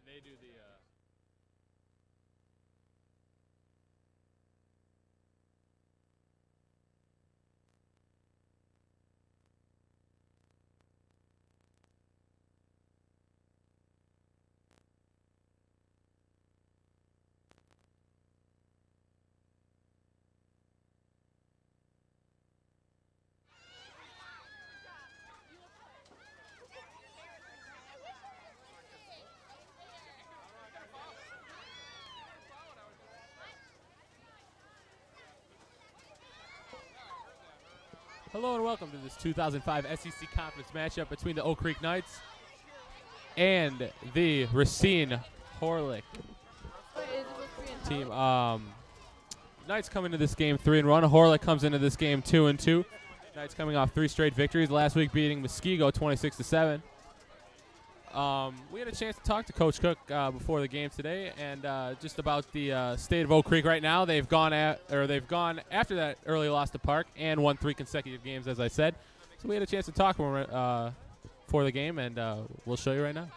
They do the. Hello and welcome to this 2005 SEC Conference matchup between the Oak Creek Knights and the Racine Horlick team. Knights come into this game 3-1. Horlick comes into this game 2-2. Knights coming off 3 straight victories. Last week beating Muskego 26-7. We had a chance to talk to Coach Cook before the game today, and just about the state of Oak Creek right now. They've gone after that early loss to Park and won 3 consecutive games, as I said. So we had a chance to talk to him for the game, and we'll show you right now.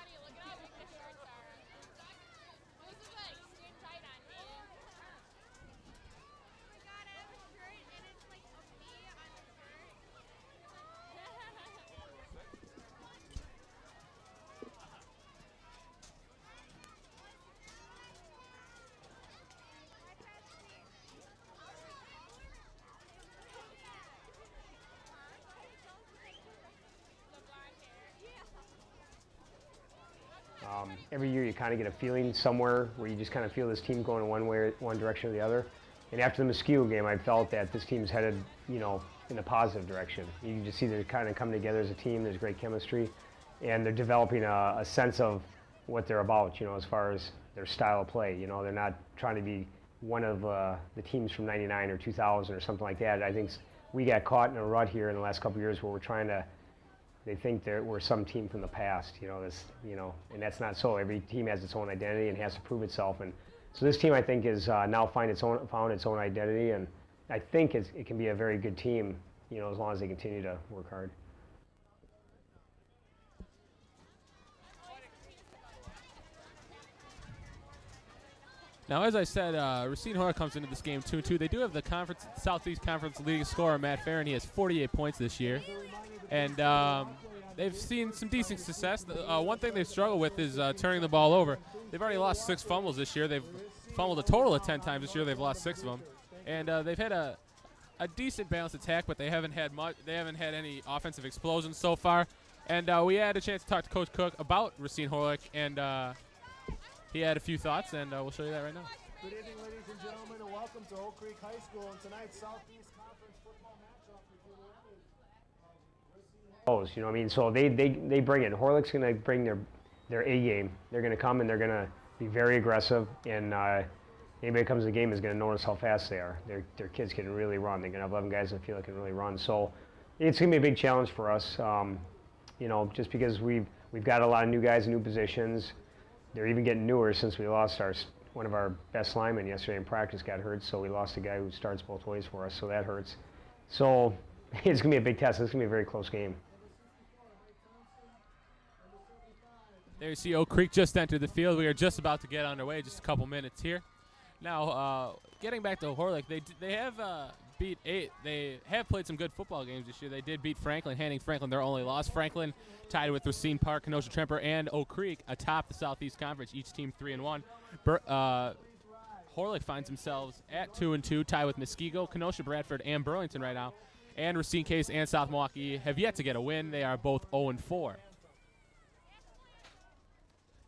Every year you kind of get a feeling somewhere where you just kind of feel this team going one direction or the other. And after the Muskego game, I felt that this team's headed, in a positive direction. You can just see they're kind of coming together as a team. There's great chemistry, and they're developing a sense of what they're about, as far as their style of play. They're not trying to be one of the teams from '99 or 2000 or something like that. I think we got caught in a rut here in the last couple of years where we're trying to. They think we're some team from the past, and that's not so. Every team has its own identity and has to prove itself. And so this team, I think, is now found its own identity, and I think it can be a very good team, as long as they continue to work hard. Now, as I said, Racine Horlick comes into this game 2-2. They do have the Southeast Conference leading scorer, Matt Farron. He has 48 points this year. And they've seen some decent success. One thing they've struggled with is turning the ball over. They've already lost 6 fumbles this year. They've fumbled a total of 10 times this year. They've lost 6 of them. And they've had a decent balanced attack, but they haven't had much. They haven't had any offensive explosions so far. And we had a chance to talk to Coach Cook about Racine Horlick, and he had a few thoughts, and we'll show you that right now. Good evening, ladies and gentlemen, and welcome to Oak Creek High School and tonight's Southeast Conference football matchup between the So they bring it. Horlick's going to bring their A game. They're going to come and they're going to be very aggressive, and anybody who comes to the game is going to notice how fast they are. Their kids can really run. They're going to have 11 guys that feel like can really run. So it's going to be a big challenge for us. Just because we've got a lot of new guys in new positions. They're even getting newer since we lost one of our best linemen yesterday in practice got hurt, so we lost a guy who starts both ways for us, so that hurts. So it's going to be a big test. It's going to be a very close game. There you see Oak Creek just entered the field. We are just about to get underway, just a couple minutes here. Now, getting back to Horlick, they have They have played some good football games this year. They did beat Franklin, handing Franklin their only loss. Franklin tied with Racine Park, Kenosha Tremper, and Oak Creek atop the Southeast Conference, each team 3-1. Horlick finds themselves at 2-2, tied with Muskego, Kenosha, Bradford, and Burlington right now. And Racine Case and South Milwaukee have yet to get a win. They are both 0-4.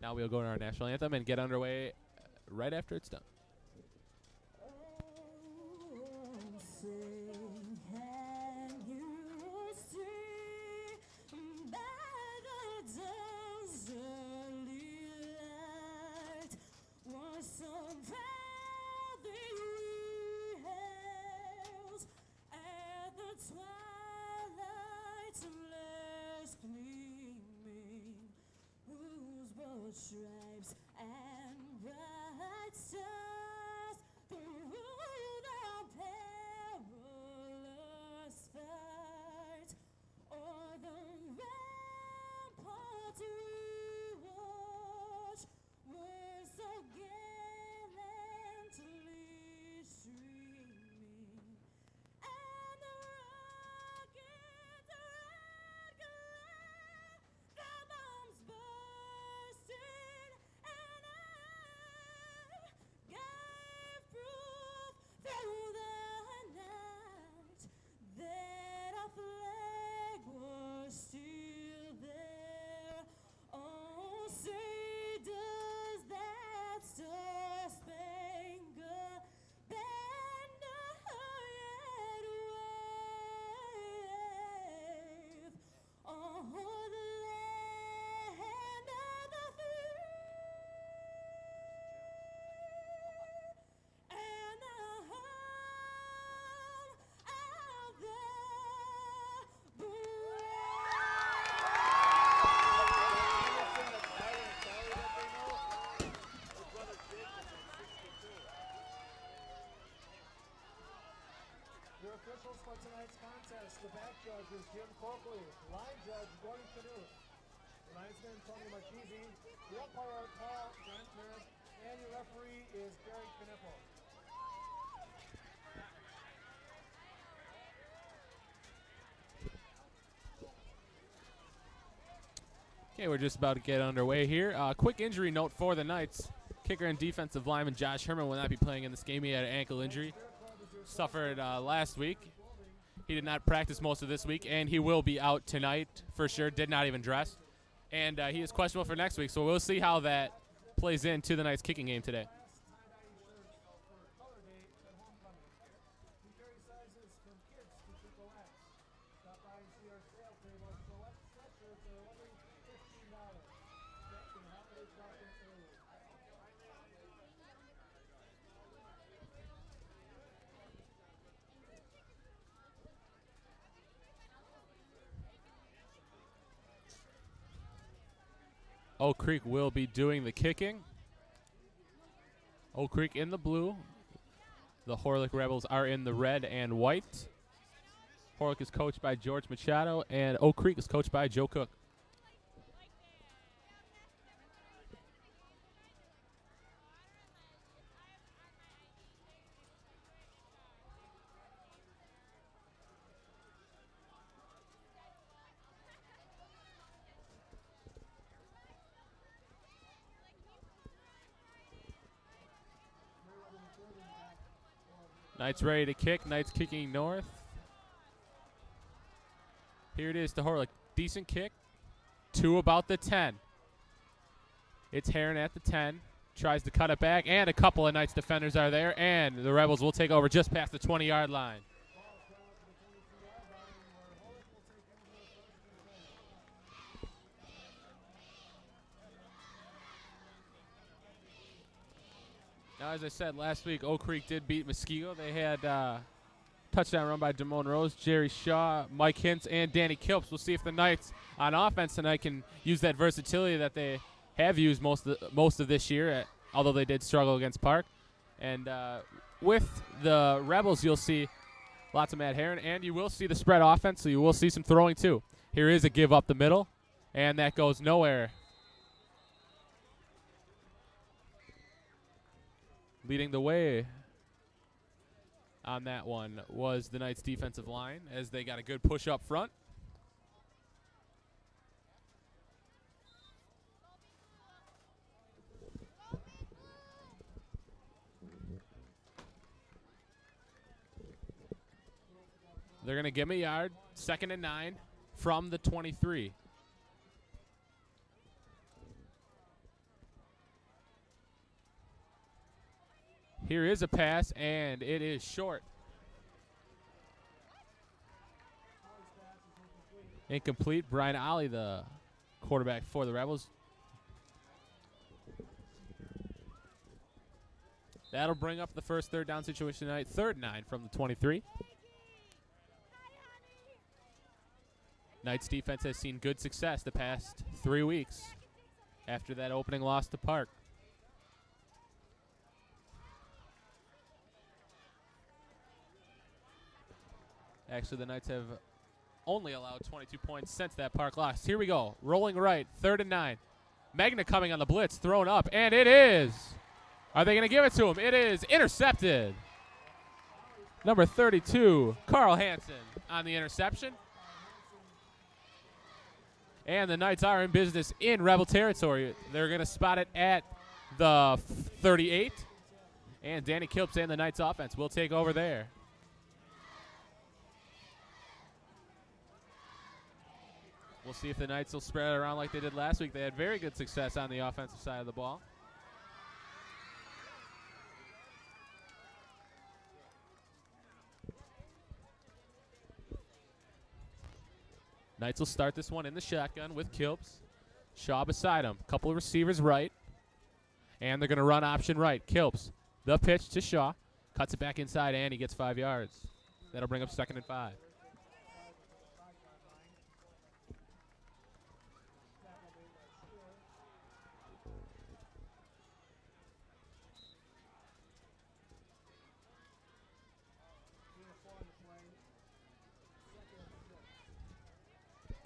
Now we'll go to our national anthem and get underway right after it's done. Stripes and bright stars through the perilous fight, o'er the ramparts we watch, officials for tonight's contest. The back judge is Jim Coakley. Line judge Gordon Knuth. The linesman Tony Marchese. The umpire Paul Grantner. And your referee is Barry Knipple. Okay, we're just about to get underway here. Quick injury note for the Knights. Kicker and defensive lineman Josh Herman will not be playing in this game. He had an ankle injury. Suffered last week. He did not practice most of this week, and he will be out tonight for sure. Did not even dress. And he is questionable for next week, so we'll see how that plays into the Knights kicking game today. Oak Creek will be doing the kicking. Oak Creek in the blue. The Horlick Rebels are in the red and white. Horlick is coached by George Machado, and Oak Creek is coached by Joe Cook. Knights ready to kick. Knights kicking north. Here it is to Horlick. Decent kick. To about the 10. It's Heron at the 10. Tries to cut it back, and a couple of Knights defenders are there, and the Rebels will take over just past the 20-yard line. Now, as I said, last week, Oak Creek did beat Muskego. They had touchdown run by Damone Rose, Jerry Shaw, Mike Hintz, and Danny Kilps. We'll see if the Knights on offense tonight can use that versatility that they have used most of this year, although they did struggle against Park. And with the Rebels, you'll see lots of Matt Heron, and you will see the spread offense, so you will see some throwing too. Here is a give up the middle, and that goes nowhere. Leading the way on that one was the Knights' defensive line as they got a good push up front. They're going to give him a yard, 2nd and 9 from the 23. Here is a pass, and it is short. Incomplete. Brian Ollie, the quarterback for the Rebels. That'll bring up the first third down situation tonight. 3rd and 9 from the 23. Knights defense has seen good success the past 3 weeks after that opening loss to Park. Actually, the Knights have only allowed 22 points since that Park loss. Here we go. Rolling right. 3rd and 9. Magna coming on the blitz. Thrown up. And it is. Are they going to give it to him? It is intercepted. Number 32, Carl Hansen on the interception. And the Knights are in business in Rebel territory. They're going to spot it at the 38. And Danny Kilps and the Knights offense will take over there. We'll see if the Knights will spread it around like they did last week. They had very good success on the offensive side of the ball. Knights will start this one in the shotgun with Kilps. Shaw beside him. Couple of receivers right. And they're going to run option right. Kilps, the pitch to Shaw. Cuts it back inside, and he gets 5 yards. That'll bring up 2nd and 5.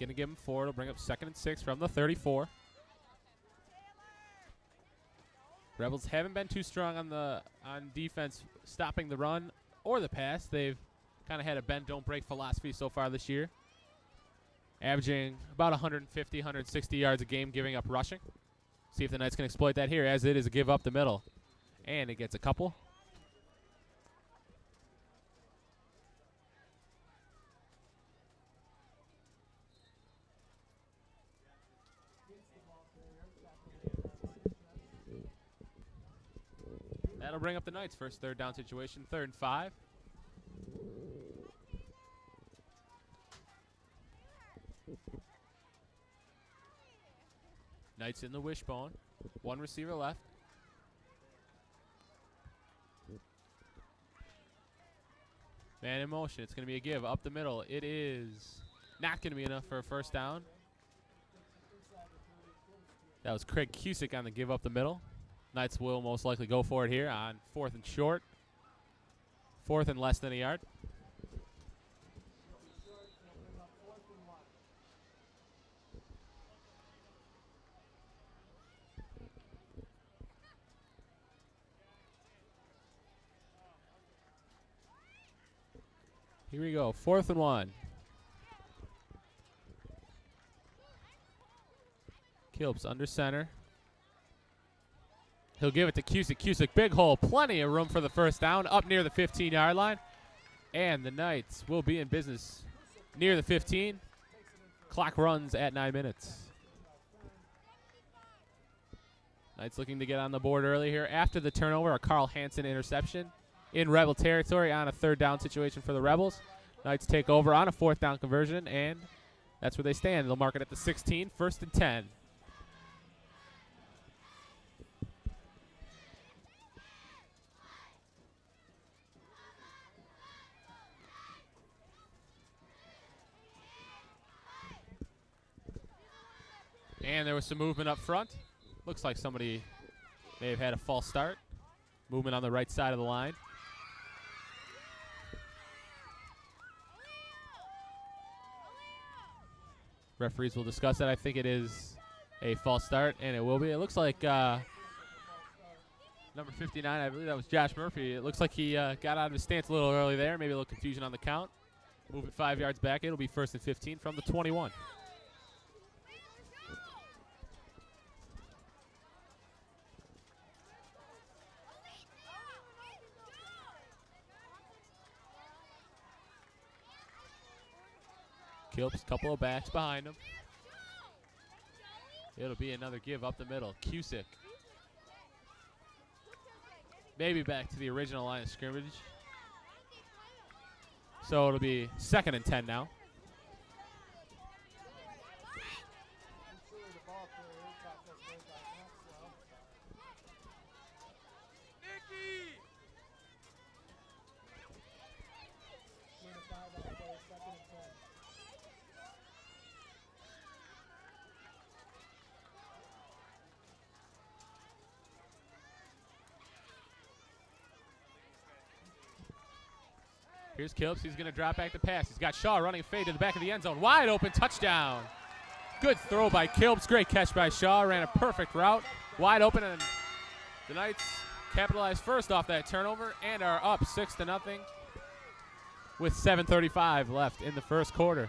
Going to give him 4. It'll bring up 2nd and 6 from the 34. Rebels haven't been too strong on defense, stopping the run or the pass. They've kind of had a bend, don't break philosophy so far this year, averaging about 150, 160 yards a game, giving up rushing. See if the Knights can exploit that here, as it is a give up the middle. And it gets a couple. That'll bring up the Knights' first third down situation, 3rd and 5. Knights in the wishbone. 1 receiver left. Man in motion. It's going to be a give up the middle. It is not going to be enough for a first down. That was Craig Cusick on the give up the middle. Knights will most likely go for it here on 4th and short. 4th and less than a yard. Here we go, 4th and 1. Kilps under center. He'll give it to Cusick. Cusick, big hole, plenty of room for the first down, up near the 15-yard line. And the Knights will be in business near the 15. Clock runs at 9 minutes. Knights looking to get on the board early here after the turnover, a Carl Hansen interception in Rebel territory on a 3rd down situation for the Rebels. Knights take over on a 4th down conversion, and that's where they stand. They'll mark it at the 16, 1st and 10. And there was some movement up front. Looks like somebody may have had a false start. Movement on the right side of the line. Referees will discuss that. I think it is a false start, and it will be. It looks like number 59, I believe that was Josh Murphy. It looks like he got out of his stance a little early there. Maybe a little confusion on the count. Move it 5 yards back. It'll be 1st and 15 from the 21. Kilps, couple of backs behind him. It'll be another give up the middle. Cusick. Maybe back to the original line of scrimmage. So it'll be 2nd and 10 now. Here's Kilps. He's going to drop back the pass. He's got Shaw running a fade to the back of the end zone. Wide open, touchdown. Good throw by Kilps. Great catch by Shaw. Ran a perfect route. Wide open, and the Knights capitalize first off that turnover and are up 6-0 with 7:35 left in the first quarter.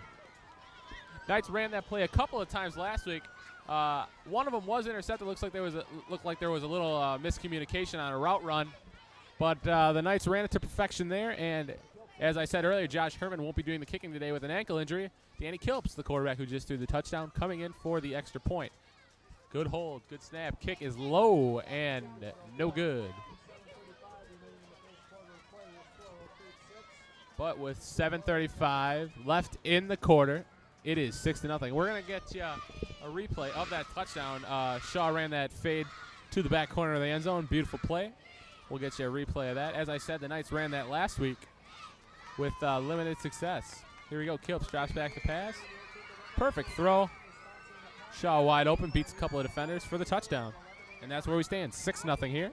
Knights ran that play a couple of times last week. One of them was intercepted. Looked like there was a little miscommunication on a route run, but the Knights ran it to perfection there. And as I said earlier, Josh Herman won't be doing the kicking today with an ankle injury. Danny Kilps, the quarterback who just threw the touchdown, coming in for the extra point. Good hold, good snap. Kick is low and no good. But with 7:35 left in the quarter, it is 6-0. We're going to get you a replay of that touchdown. Shaw ran that fade to the back corner of the end zone. Beautiful play. We'll get you a replay of that. As I said, the Knights ran that last week with limited success. Here we go. Kilps drops back the pass. Perfect throw. Shaw wide open, beats a couple of defenders for the touchdown. And that's where we stand, 6-0 here.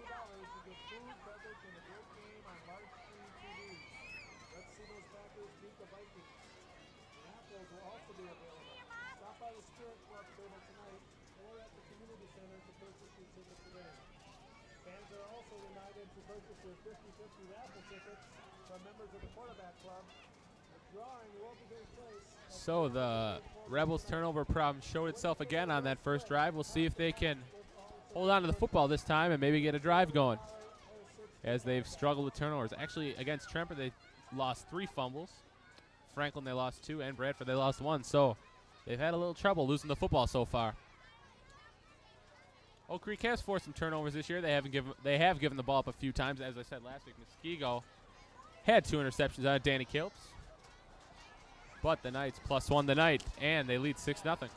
who purchased their 50/50 raffle tickets from members of the quarterback club. The drawing will be take place. So the Rebels' turnover problem showed itself again on that first drive. We'll see if they can hold on to the football this time and maybe get a drive going, as they've struggled with turnovers. Actually, against Tremper, they lost 3 fumbles. Franklin, they lost 2, and Bradford, they lost 1. So they've had a little trouble losing the football so far. Oak Creek has forced some turnovers this year. They have given the ball up a few times. As I said last week, Muskego had 2 interceptions out of Danny Kilps. But the Knights +1 tonight, and they lead 6-0.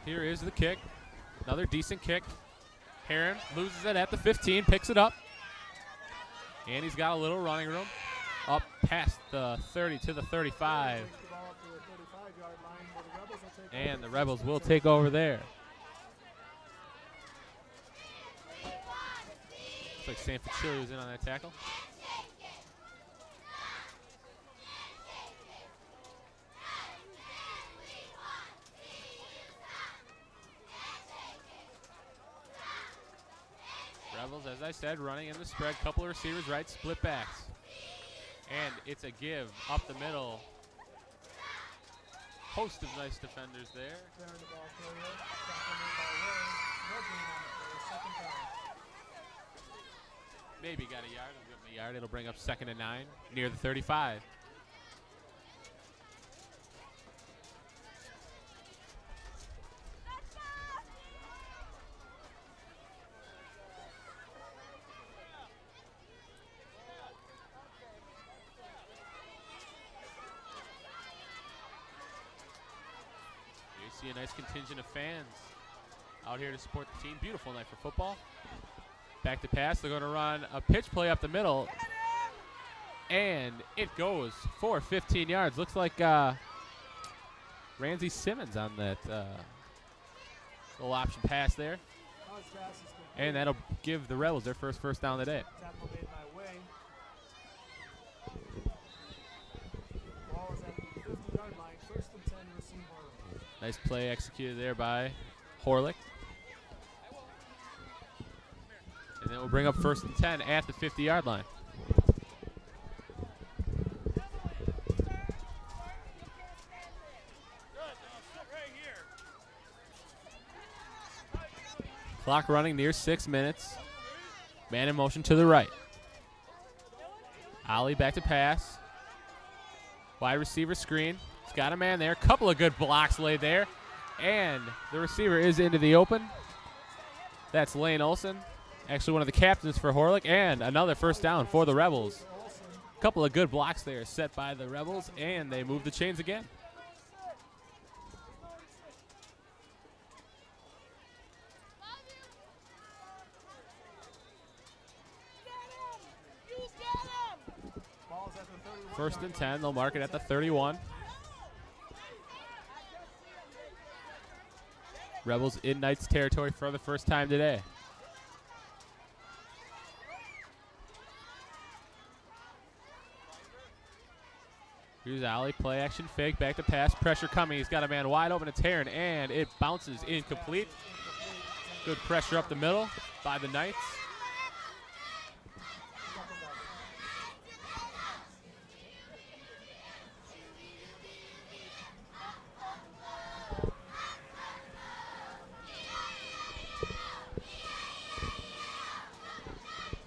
Here is the kick. Another decent kick. Heron loses it at the 15, picks it up. And he's got a little running room. Up past the 30 to the 35. And the Rebels will take over there. Looks like Sanford Chili was in on that tackle. Rebels, as I said, running in the spread. Couple of receivers right, split backs. And it's a give up the middle. Host of nice defenders there. Maybe got a yard. It'll give him a yard. It'll bring up 2nd and 9 near the 35. See a nice contingent of fans out here to support the team. Beautiful night for football. Back to pass. They're going to run a pitch play up the middle. And it goes for 15 yards. Looks like Ramsey Simmons on that little option pass there. And that'll give the Rebels their first down of the day. Nice play executed there by Horlick. And then we'll bring up 1st and 10 at the 50-yard line. Clock running near 6 minutes. Man in motion to the right. Ollie back to pass. Wide receiver screen. He's got a man there. Couple of good blocks laid there. And the receiver is into the open. That's Lane Olson. Actually one of the captains for Horlick. And another first down for the Rebels. Couple of good blocks there set by the Rebels. And they move the chains again. First and 10. They'll mark it at the 31. Rebels in Knights territory for the first time today. Here's Ollie, play action fake, back to pass, pressure coming. He's got a man wide open, it's Heron, and it bounces incomplete. Good pressure up the middle by the Knights.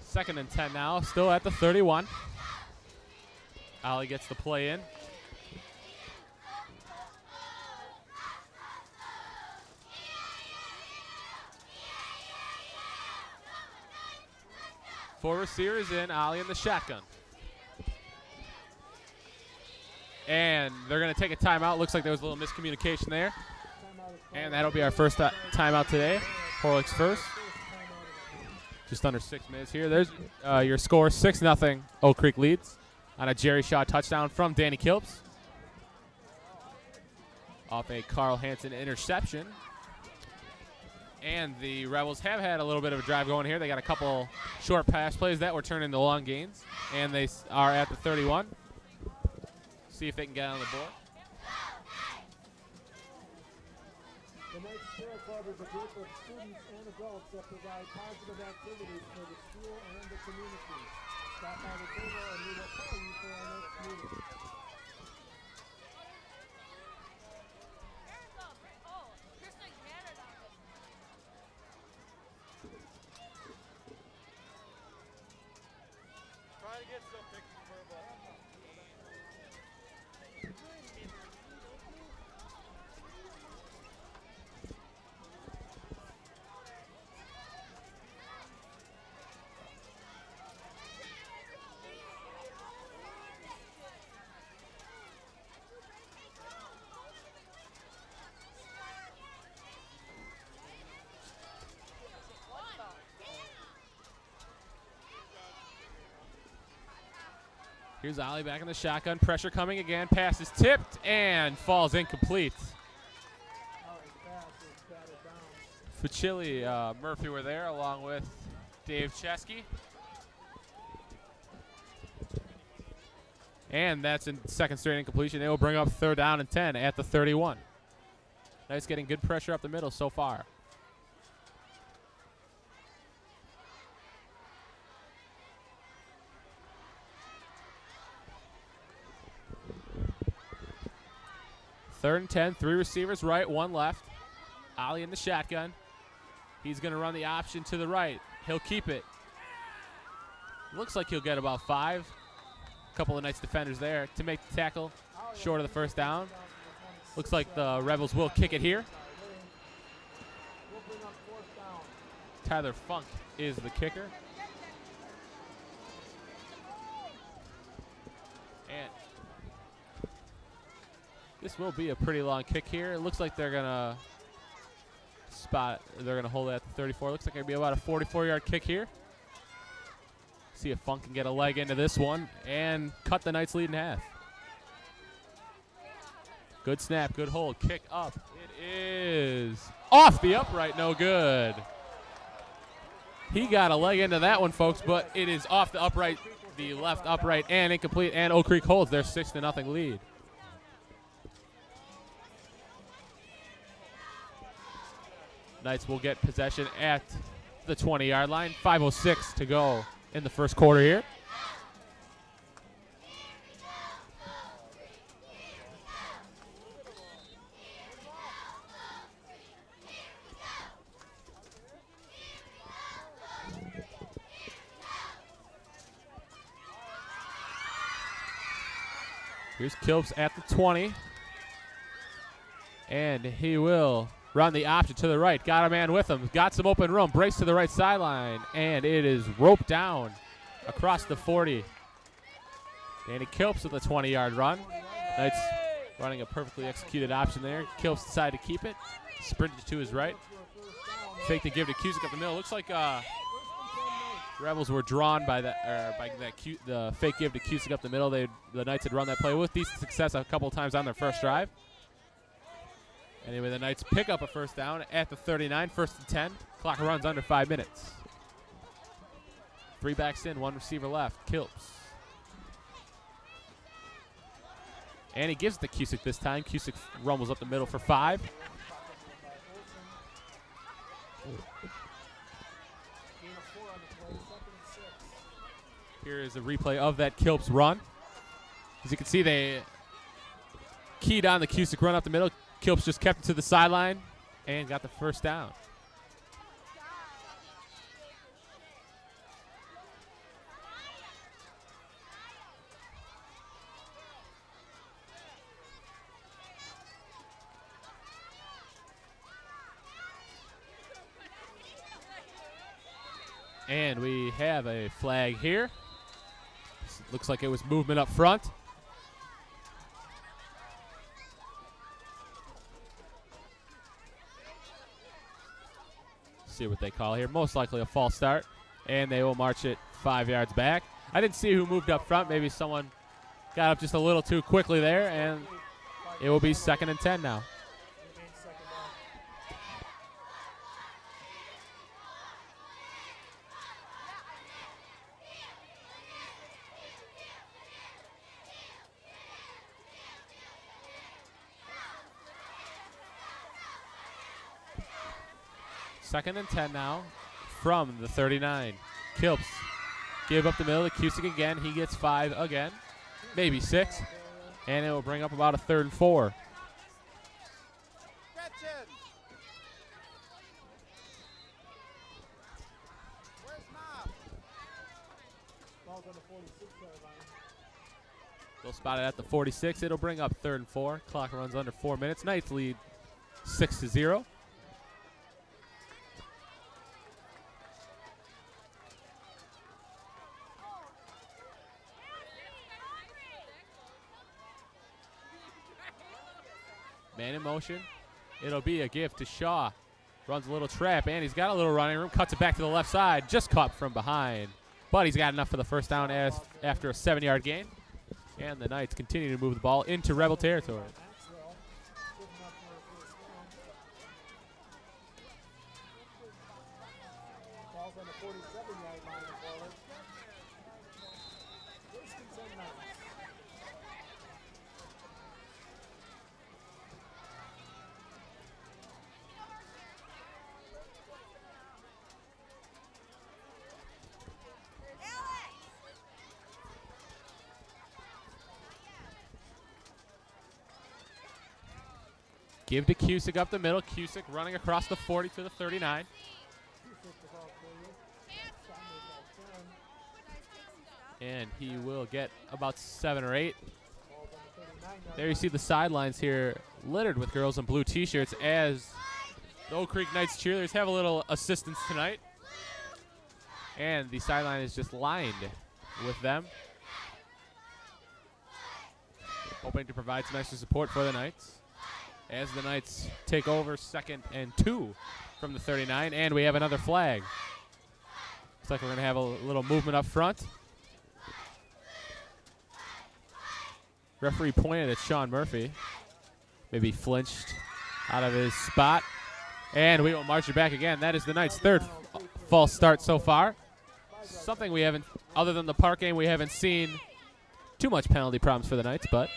Second and 10 now, still at the 31. Ollie gets the play in. Four receivers in, Ollie in the shotgun. And they're going to take a timeout. Looks like there was a little miscommunication there. And that'll be our first timeout today. Horlick's first. Just under 6 minutes here. There's your score, 6-0. Oak Creek leads on a Jerry Shaw touchdown from Danny Kilps. Off a Carl Hansen interception. And the Rebels have had a little bit of a drive going here. They got a couple short pass plays that were turned into long gains. And they are at the 31. See if they can get on the board. The Knights Care Club is a group of students and adults that provide positive activities for the school and the community. Stop by the table and we will call you for our next meeting. Try to get some pictures for a ball. Here's Ollie back in the shotgun. Pressure coming again. Pass is tipped and falls incomplete. Fuchili, Murphy were there along with Dave Chesky. And that's in second straight incompletion. They will bring up 3rd down and 10 at the 31. Knights getting good pressure up the middle so far. Third and 10, 3 receivers right, 1 left. Ollie in the shotgun. He's going to run the option to the right. He'll keep it. Looks like he'll get about 5. A couple of Knights defenders there to make the tackle short of the 1st down. Looks like the Rebels will kick it here. Tyler Funk is the kicker. And this will be a pretty long kick here. It looks like they're going to hold it at the 34. Looks like it'll be about a 44-yard kick here. See if Funk can get a leg into this one and cut the Knights lead in half. Good snap, good hold, kick up. It is off the upright, no good. He got a leg into that one, folks, but it is off the upright, the left upright, and incomplete, and Oak Creek holds their 6-0 lead. Knights will get possession at the 20-yard line. 5:06 to go in the first quarter here. Here's Kilps at the 20. And he will run the option to the right. Got a man with him. Got some open room. Breaks to the right sideline. And it is roped down across the 40. Danny Kilps with a 20-yard run. Knights running a perfectly executed option there. Kilps decided to keep it. Sprinted to his right. Fake to give to Cusick up the middle. Looks like Rebels were drawn by that, the fake give to Cusick up the middle. The Knights had run that play with decent success a couple times on their first drive. Anyway, the Knights pick up a 1st down at the 39, 1st and 10. Clock runs under 5 minutes. 3 backs in, 1 receiver left. Kilps. And he gives it to Cusick this time. Cusick rumbles up the middle for 5. Here is a replay of that Kilps run. As you can see, they keyed on the Cusick run up the middle. Kilps just kept it to the sideline and got the 1st down. And we have a flag here. Looks like it was movement up front. See what they call here. Most likely a false start. And they will march it 5 yards back. I didn't see who moved up front. Maybe someone got up just a little too quickly there. And it will be 2nd and 10 now. 2nd and 10 now from the 39. Kilps give up the middle to Cusick again. He gets 5 again, maybe 6. And it will bring up about a 3rd and 4. Gretchen! Where's Mom? Ball's on the 46-yard line. They'll spot it at the 46. It'll bring up 3rd and 4. Clock runs under 4 minutes. Knights lead 6-0. Man in motion. It'll be a give to Shaw. Runs a little trap, and he's got a little running room. Cuts it back to the left side. Just caught from behind. But he's got enough for the first down after a 7-yard gain. And the Knights continue to move the ball into Rebel territory. Maxwell, good enough for a first down. Ball's on the 47-yard line of Horlick. First and 10 Knights. Give to Cusick up the middle. Cusick running across the 40 to the 39. And he will get about 7 or 8. There you see the sidelines here littered with girls in blue t-shirts as the Oak Creek Knights cheerleaders have a little assistance tonight. And the sideline is just lined with them, hoping to provide some extra support for the Knights as the Knights take over 2nd and 2 from the 39, and we have another flag. Looks like we're going to have a little movement up front. Referee pointed at Sean Murphy. Maybe flinched out of his spot. And we will march it back again. That is the Knights' 3rd false start so far. Something we haven't, other than the park game, we haven't seen too much penalty problems for the Knights, but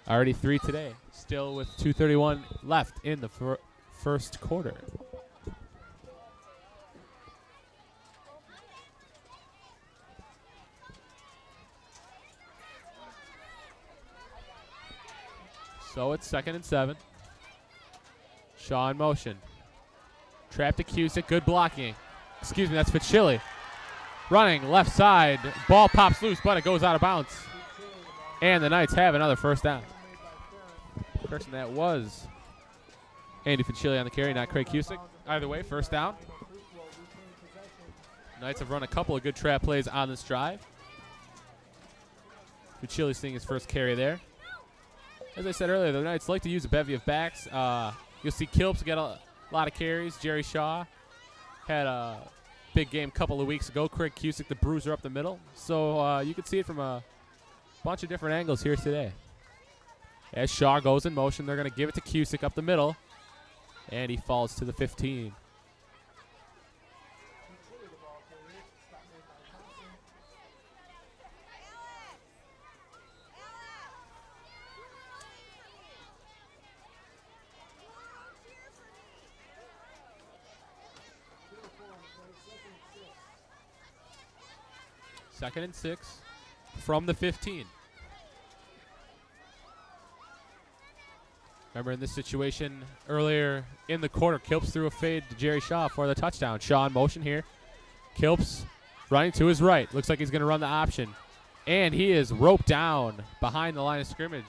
already 3 today. Still with 2:31 left in the first quarter. So it's 2nd and 7. Shaw in motion. Trap to Cusick. Good blocking. Excuse me, that's Fitzchilly. Running left side. Ball pops loose, but it goes out of bounds. And the Knights have another first down. The person that was Andy Fitzchilly on the carry, not Craig Cusick. Either way, first down. Knights have run a couple of good trap plays on this drive. Fitzchilly seeing his first carry there. As I said earlier, the Knights like to use a bevy of backs. You'll see Kilps get a lot of carries. Jerry Shaw had a big game a couple of weeks ago. Craig Cusick, the bruiser, up the middle. So you can see it from a bunch of different angles here today. As Shaw goes in motion, they're going to give it to Cusick up the middle. And he falls to the 15. Second and 6 from the 15. Remember in this situation earlier in the quarter, Kilps threw a fade to Jerry Shaw for the touchdown. Shaw in motion here. Kilps running to his right. Looks like he's going to run the option. And he is roped down behind the line of scrimmage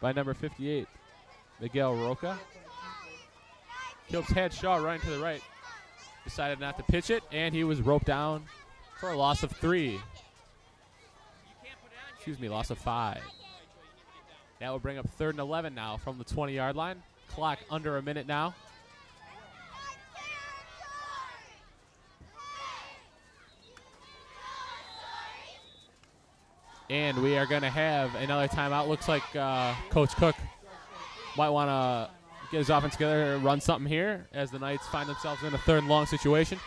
by number 58, Miguel Roca. Kilps had Shaw running to the right. Decided not to pitch it, and he was roped down for a loss of 3. Excuse me, loss of 5. That will bring up 3rd and 11 now from the 20-yard line. Clock under a minute now. And we are going to have another timeout. Looks like Coach Cook might want to get his offense together and run something here as the Knights find themselves in a 3rd and long situation.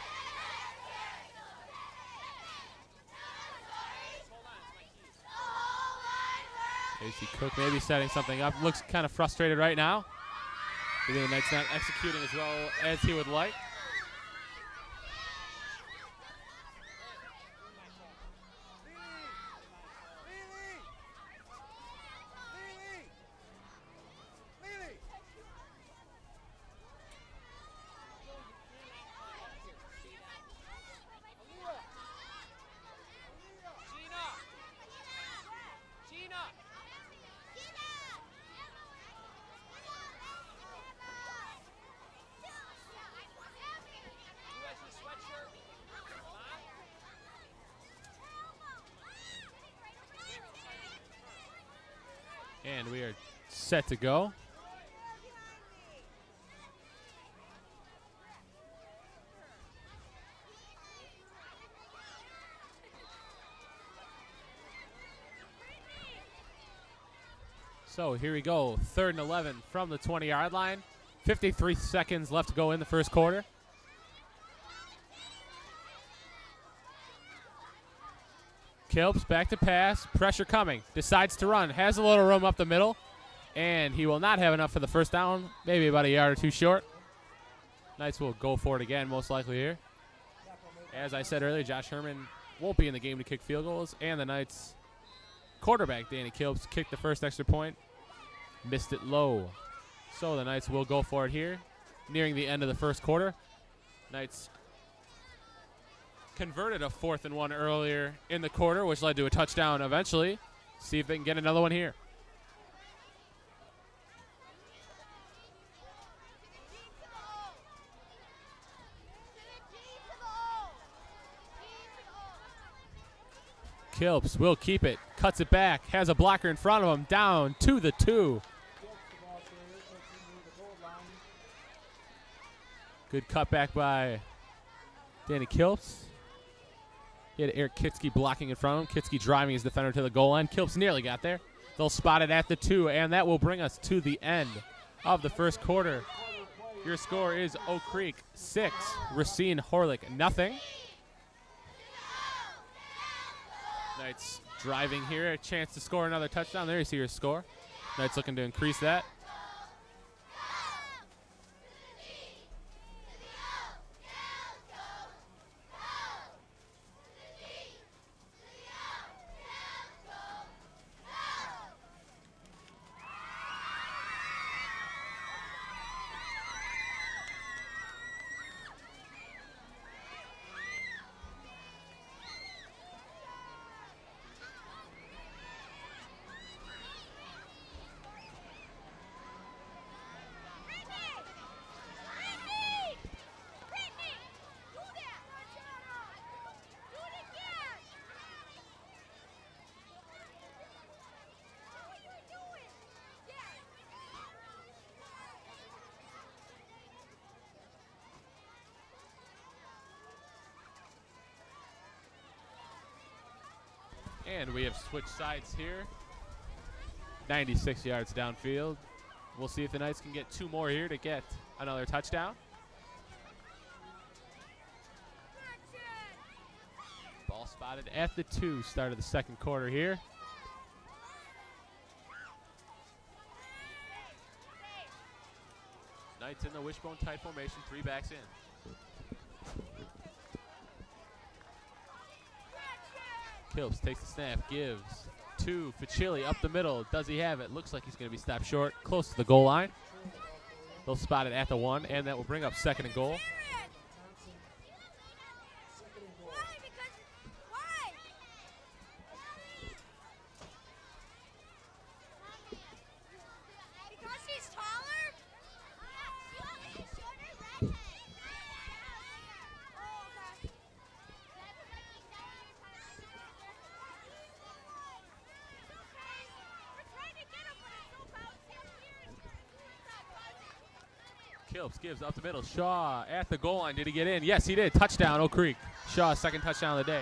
There you see Cook maybe setting something up. Looks kind of frustrated right now. Maybe the Knights not executing as well as he would like. And we are set to go. So here we go, 3rd and 11 from the 20-yard line. 53 seconds left to go in the first quarter. Kilps back to pass, pressure coming, decides to run, has a little room up the middle, and he will not have enough for the first down, maybe about a yard or two short. Knights will go for it again, most likely here. As I said earlier, Josh Herman won't be in the game to kick field goals, and the Knights quarterback, Danny Kilps, kicked the first extra point, missed it low. So the Knights will go for it here, nearing the end of the first quarter. Knights converted a 4th and 1 earlier in the quarter, which led to a touchdown eventually. See if they can get another one here. Kilps will keep it, cuts it back, has a blocker in front of him, down to the 2. Good cutback by Danny Kilps. He had Eric Kitsky blocking in front of him. Kitsky driving his defender to the goal line. Kilps nearly got there. They'll spot it at the 2, and that will bring us to the end of the first quarter. Your score is Oak Creek 6, Racine Horlick nothing. Knights driving here, a chance to score another touchdown. There you see your score. Knights looking to increase that. And we have switched sides here. 96 yards downfield. We'll see if the Knights can get 2 more here to get another touchdown. Ball spotted at the 2, start of the second quarter here. Knights in the wishbone tight formation, 3 backs in. Kilps takes the snap, gives to Ficilli up the middle. Does he have it? Looks like he's going to be stopped short, close to the goal line. They'll spot it at the 1, and that will bring up 2nd and goal. Kilps gives up the middle. Shaw at the goal line. Did he get in? Yes, he did. Touchdown, Oak Creek. Shaw's 2nd touchdown of the day.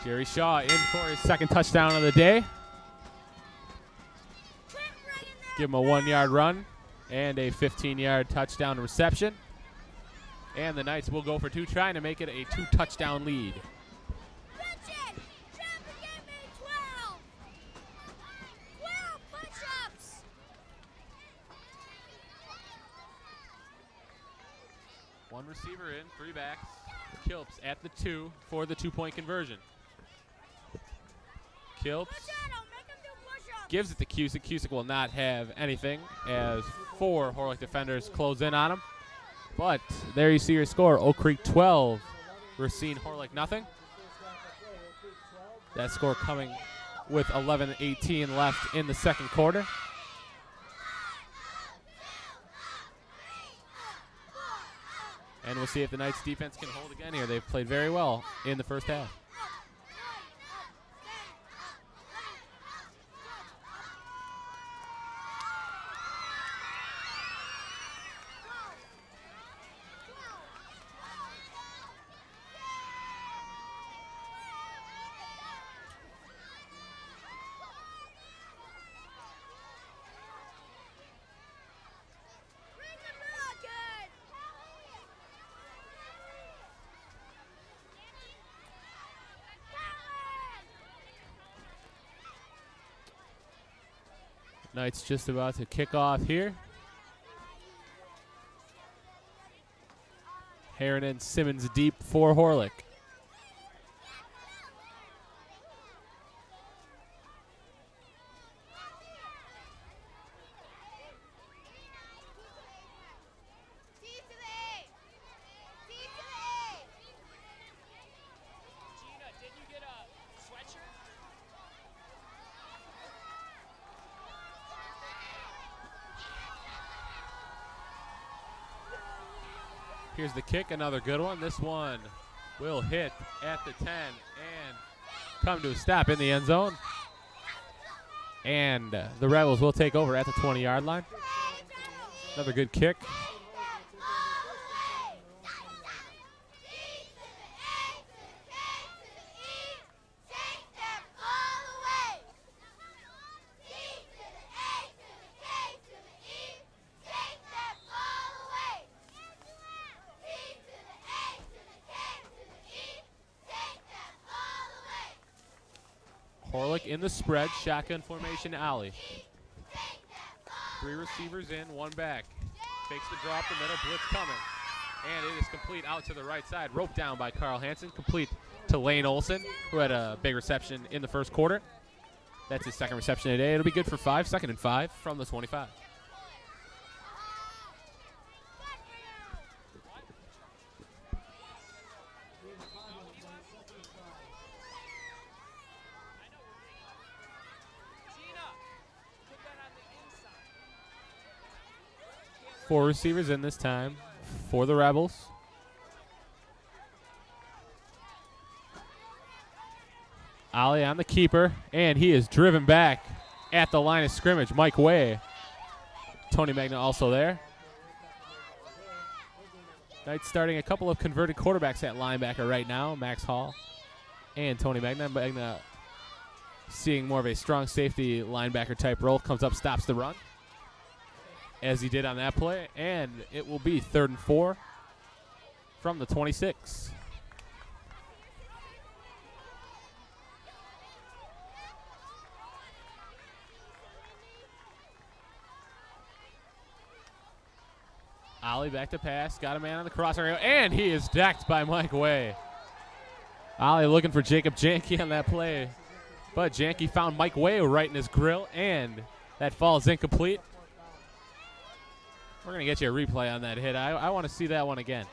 Jerry Shaw in for his 2nd touchdown of the day. Give him a 1-yard run and a 15-yard touchdown reception. And the Knights will go for 2, trying to make it a 2-touchdown lead. One receiver in, 3 backs. Kilps at the 2 for the 2-point conversion. Kilps gives it to Cusick. Cusick will not have anything as 4 Horlick defenders close in on him. But there you see your score. Oak Creek 12, Racine Horlick nothing. That score coming with 11:18 left in the second quarter. And we'll see if the Knights defense can hold again here. They've played very well in the first half. Knights just about to kick off here. Heron and Simmons deep for Horlick. Here's the kick, another good one. This one will hit at the 10 and come to a stop in the end zone. And the Rebels will take over at the 20-yard line. Another good kick. Horlick in the spread, shotgun formation alley. 3 receivers in, 1 back. Takes the draw up the middle, blitz coming. And it is complete out to the right side. Roped down by Carl Hansen, complete to Lane Olson, who had a big reception in the first quarter. That's his 2nd reception today. It'll be good for 5, 2nd and 5 from the 25. Four receivers in this time for the Rebels. Ali on the keeper, and he is driven back at the line of scrimmage. Mike Way. Tony Magna also there. Knights starting a couple of converted quarterbacks at linebacker right now. Max Hall and Tony Magna. Magna seeing more of a strong safety linebacker type role. Comes up, stops the run, as he did on that play, and it will be 3rd and 4 from the 26. Ollie back to pass, got a man on the crosshair, and he is decked by Mike Way. Ollie looking for Jacob Janke on that play, but Janke found Mike Way right in his grill, and that falls incomplete. We're going to get you a replay on that hit. I want to see that one again.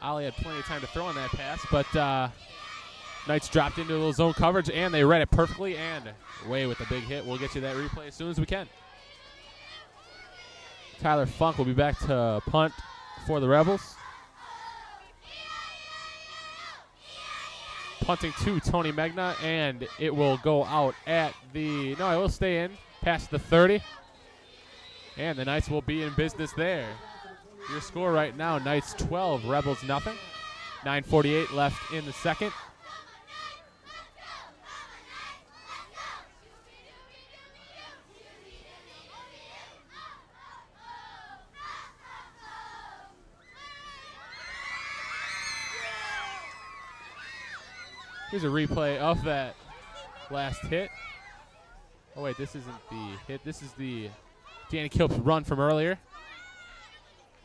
Ollie had plenty of time to throw on that pass, but Knights dropped into a little zone coverage, and they read it perfectly, and Way with a big hit. We'll get you that replay as soon as we can. Tyler Funk will be back to punt for the Rebels. Punting to Tony Magna, and it will go out at the, no, it will stay in past the 30. And the Knights will be in business there. Your score right now, Knights 12, Rebels nothing. 9:48 left in the second. Here's a replay of that last hit. Oh wait, this isn't the hit. This is the Danny Kilp's run from earlier.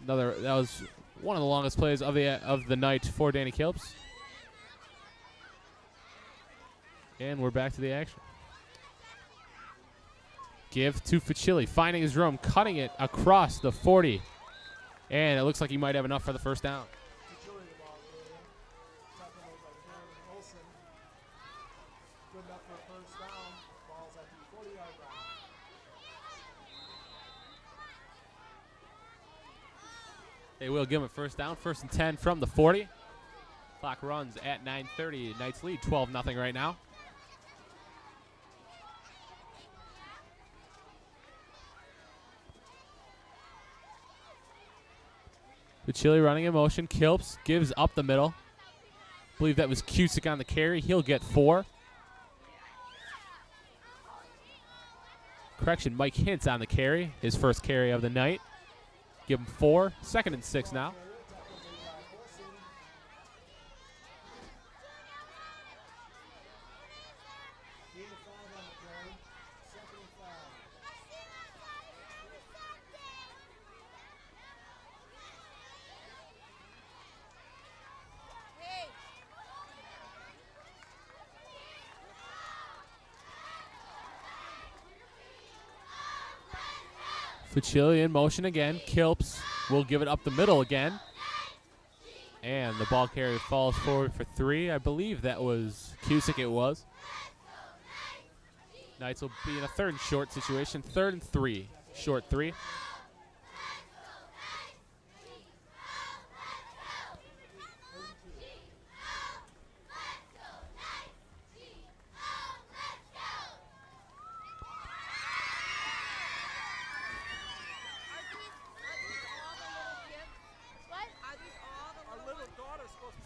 That was one of the longest plays of the night for Danny Kilps. And we're back to the action. Give to Ficilli, finding his room, cutting it across the 40. And it looks like he might have enough for the first down. Ficilli the ball earlier. Second move by Darren Olsen. Good enough for a first down. Ball's at the 40-yard line. They will give him a first down, 1st and 10 from the 40. Clock runs at 9:30. Knights lead 12-0 right now. Ficilli running in motion. Kilps gives up the middle. I believe that was Cusick on the carry. He'll get 4. Correction, Mike Hintz on the carry. His first carry of the night. Give him 4. 2nd and 6 now. Ficilli in motion again. Kilps will give it up the middle again. And the ball carrier falls forward for 3. I believe that was Cusick, it was. Knights will be in a 3rd and short situation. 3rd and 3. Short 3.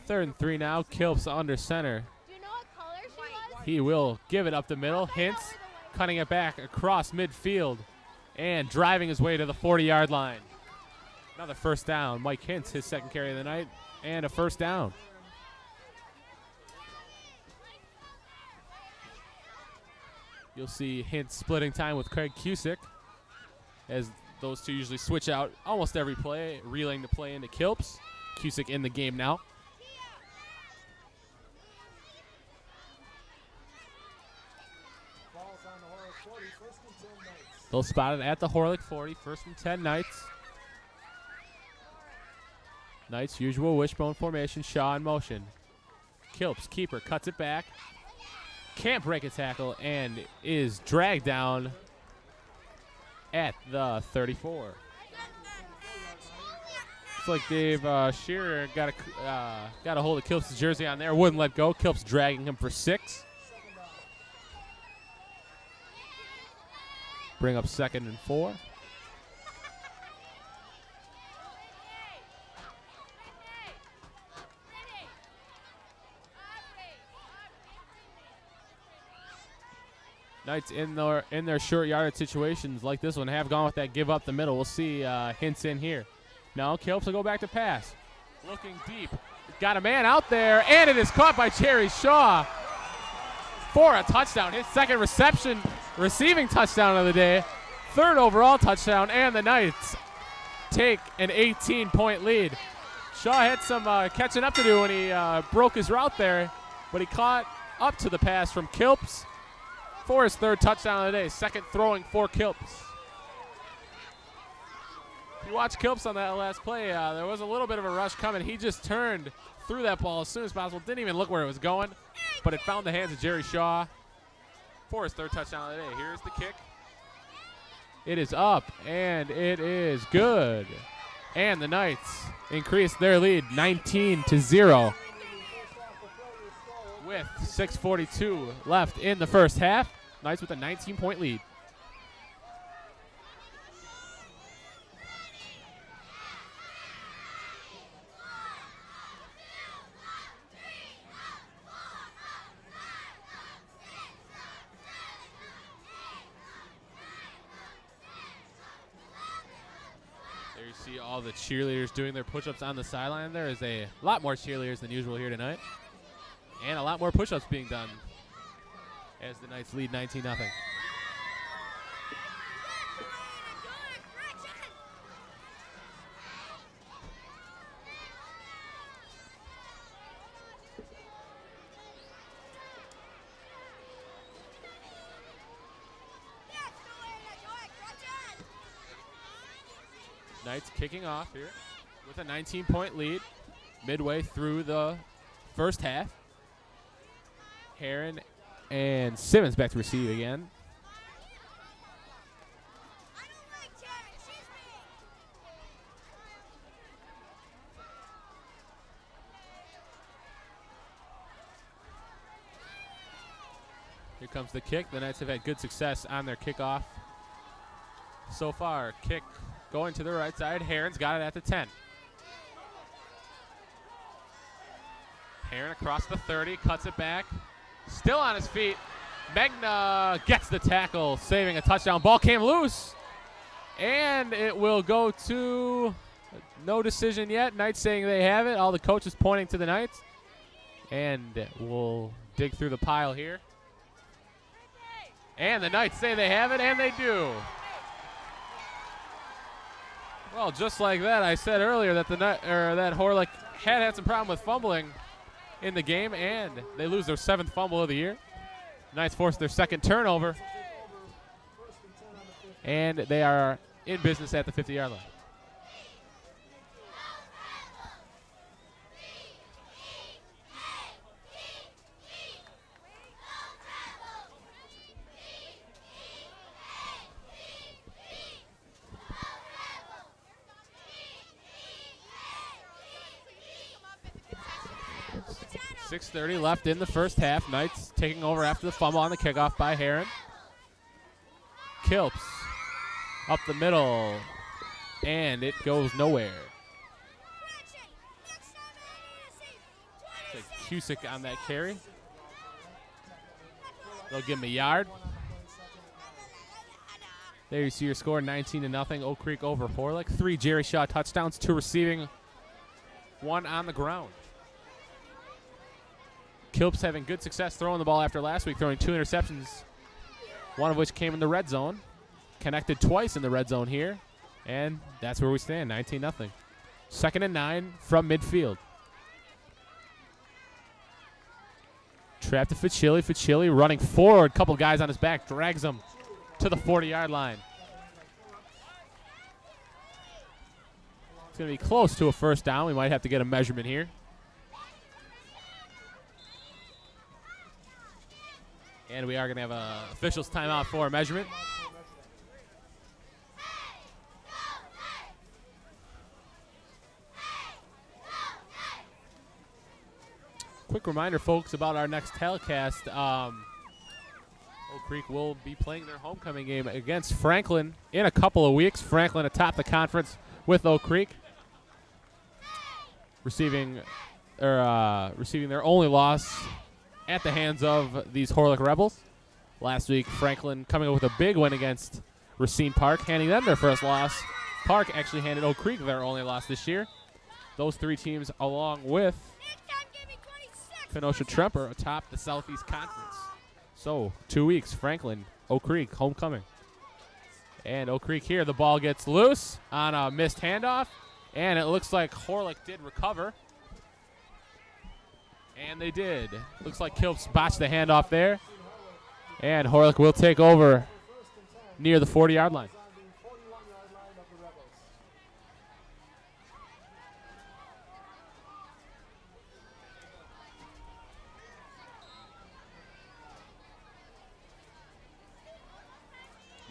Third and 3 now. Kilps under center. Do you know what color she was? He will give it up the middle. Hintz cutting it back across midfield and driving his way to the 40-yard line. Another first down. Mike Hintz, his 2nd carry of the night, and a first down. You'll see Hintz splitting time with Craig Cusick, as those two usually switch out almost every play, reeling the play into Kilps. Cusick in the game now. They'll spot it at the Horlick 40, 1st and 10 Knights. Knights, usual wishbone formation, Shaw in motion. Kilps, keeper, cuts it back. Can't break a tackle and is dragged down at the 34. Looks like Dave Shearer got a hold of Kilps' jersey on there, wouldn't let go. Kilps dragging him for 6. Bring up 2nd and 4. Knights in their short yardage situations like this one have gone with that give up the middle. We'll see Hintz in here. No, Kilps will go back to pass. Looking deep. Got a man out there, and it is caught by Jerry Shaw for a touchdown. His 2nd receiving touchdown of the day. 3rd overall touchdown, and the Knights take an 18-point lead. Shaw had some catching up to do when he broke his route there, but he caught up to the pass from Kilps for his 3rd touchdown of the day. 2nd throwing for Kilps. If you watch Kilps on that last play, there was a little bit of a rush coming. He just turned through that ball as soon as possible. Didn't even look where it was going, but it found the hands of Jerry Shaw for his 3rd touchdown of the day. Here's the kick. It is up, and it is good. And the Knights increase their lead 19-0 with 6:42 left in the first half. Knights with a 19-point lead. There you see all the cheerleaders doing their push-ups on the sideline. There is a lot more cheerleaders than usual here tonight. And a lot more push-ups being done as the Knights lead 19-0. Knights kicking off here with a 19-point lead midway through the first half. Heron and Simmons back to receive again. Here comes the kick. The Knights have had good success on their kickoff so far. Kick going to the right side. Heron's got it at the 10. Heron across the 30, cuts it back. Still on his feet. Megna gets the tackle, saving a touchdown. Ball came loose, and it will go to no decision yet. Knights saying they have it. All the coaches pointing to the Knights. And we'll dig through the pile here. And the Knights say they have it, and they do. Well, just like that, I said earlier that that Horlick had some problem with fumbling in the game, and they lose their 7th fumble of the year. Knights force their 2nd turnover, and they are in business at the 50-yard line. .6:30 left in the first half. Knights taking over after the fumble on the kickoff by Heron. Kilps up the middle, and it goes nowhere. Cusick on that carry. They'll give him a yard. There you see your score, 19-0. Oak Creek over Horlick. 3 Jerry Shaw touchdowns, 2 receiving, 1 on the ground. Kilps having good success throwing the ball after last week, throwing 2 interceptions, one of which came in the red zone. Connected twice in the red zone here, and that's where we stand, 19-0. 2nd and 9 from midfield. Trap to Ficilli. Ficilli running forward, couple guys on his back, drags him to the 40-yard line. It's going to be close to a first down. We might have to get a measurement here. And we are going to have an official's timeout for a measurement. Quick reminder, folks, about our next telecast. Oak Creek will be playing their homecoming game against Franklin in a couple of weeks. Franklin atop the conference with Oak Creek, receiving their only loss at the hands of these Horlick Rebels. Last week, Franklin coming up with a big win against Racine Park, handing them their first loss. Park actually handed Oak Creek their only loss this year. Those 3 teams, along with Kenosha Tremper, atop the Southeast Conference. So, 2 weeks, Franklin, Oak Creek, homecoming. And Oak Creek here, the ball gets loose on a missed handoff, and it looks like Horlick did recover. And they did. Looks like Kilps botched the handoff there. And Horlick will take over near the 40-yard line.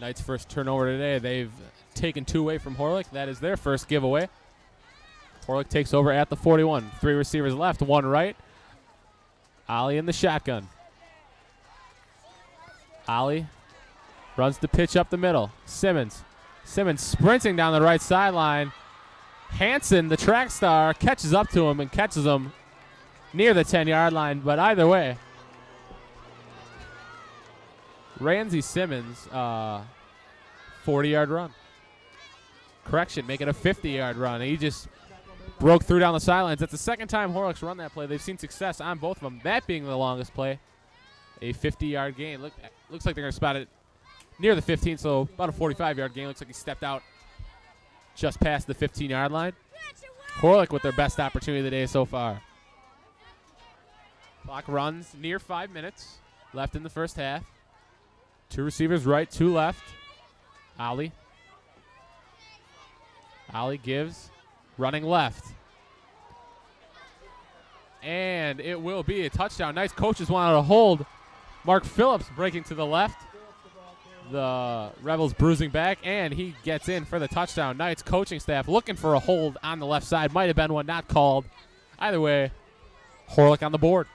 Knights' first turnover today. They've taken 2 away from Horlick. That is their first giveaway. Horlick takes over at the 41. 3 receivers left, 1 right. Ollie in the shotgun. Ollie runs the pitch up the middle. Simmons sprinting down the right sideline. Hanson, the track star, catches up to him and catches him near the 10-yard line. But either way, Ramsey Simmons, 40-yard run. Correction, make it a 50-yard run. He just broke through down the sidelines. That's the second time Horlick's run that play. They've seen success on both of them, that being the longest play. A 50-yard gain. Looks like they're going to spot it near the 15, so about a 45-yard gain. Looks like he stepped out just past the 15-yard line. Horlick with their best opportunity of the day so far. Clock runs near 5 minutes left in the first half. 2 receivers right, 2 left. Ollie Ollie gives, running left. And it will be a touchdown. Nice coaches wanted to hold. Mark Phillips breaking to the left. The Rebels bruising back, and he gets in for the touchdown. Knights coaching staff looking for a hold on the left side. Might have been one, not called. Either way, Horlick on the board.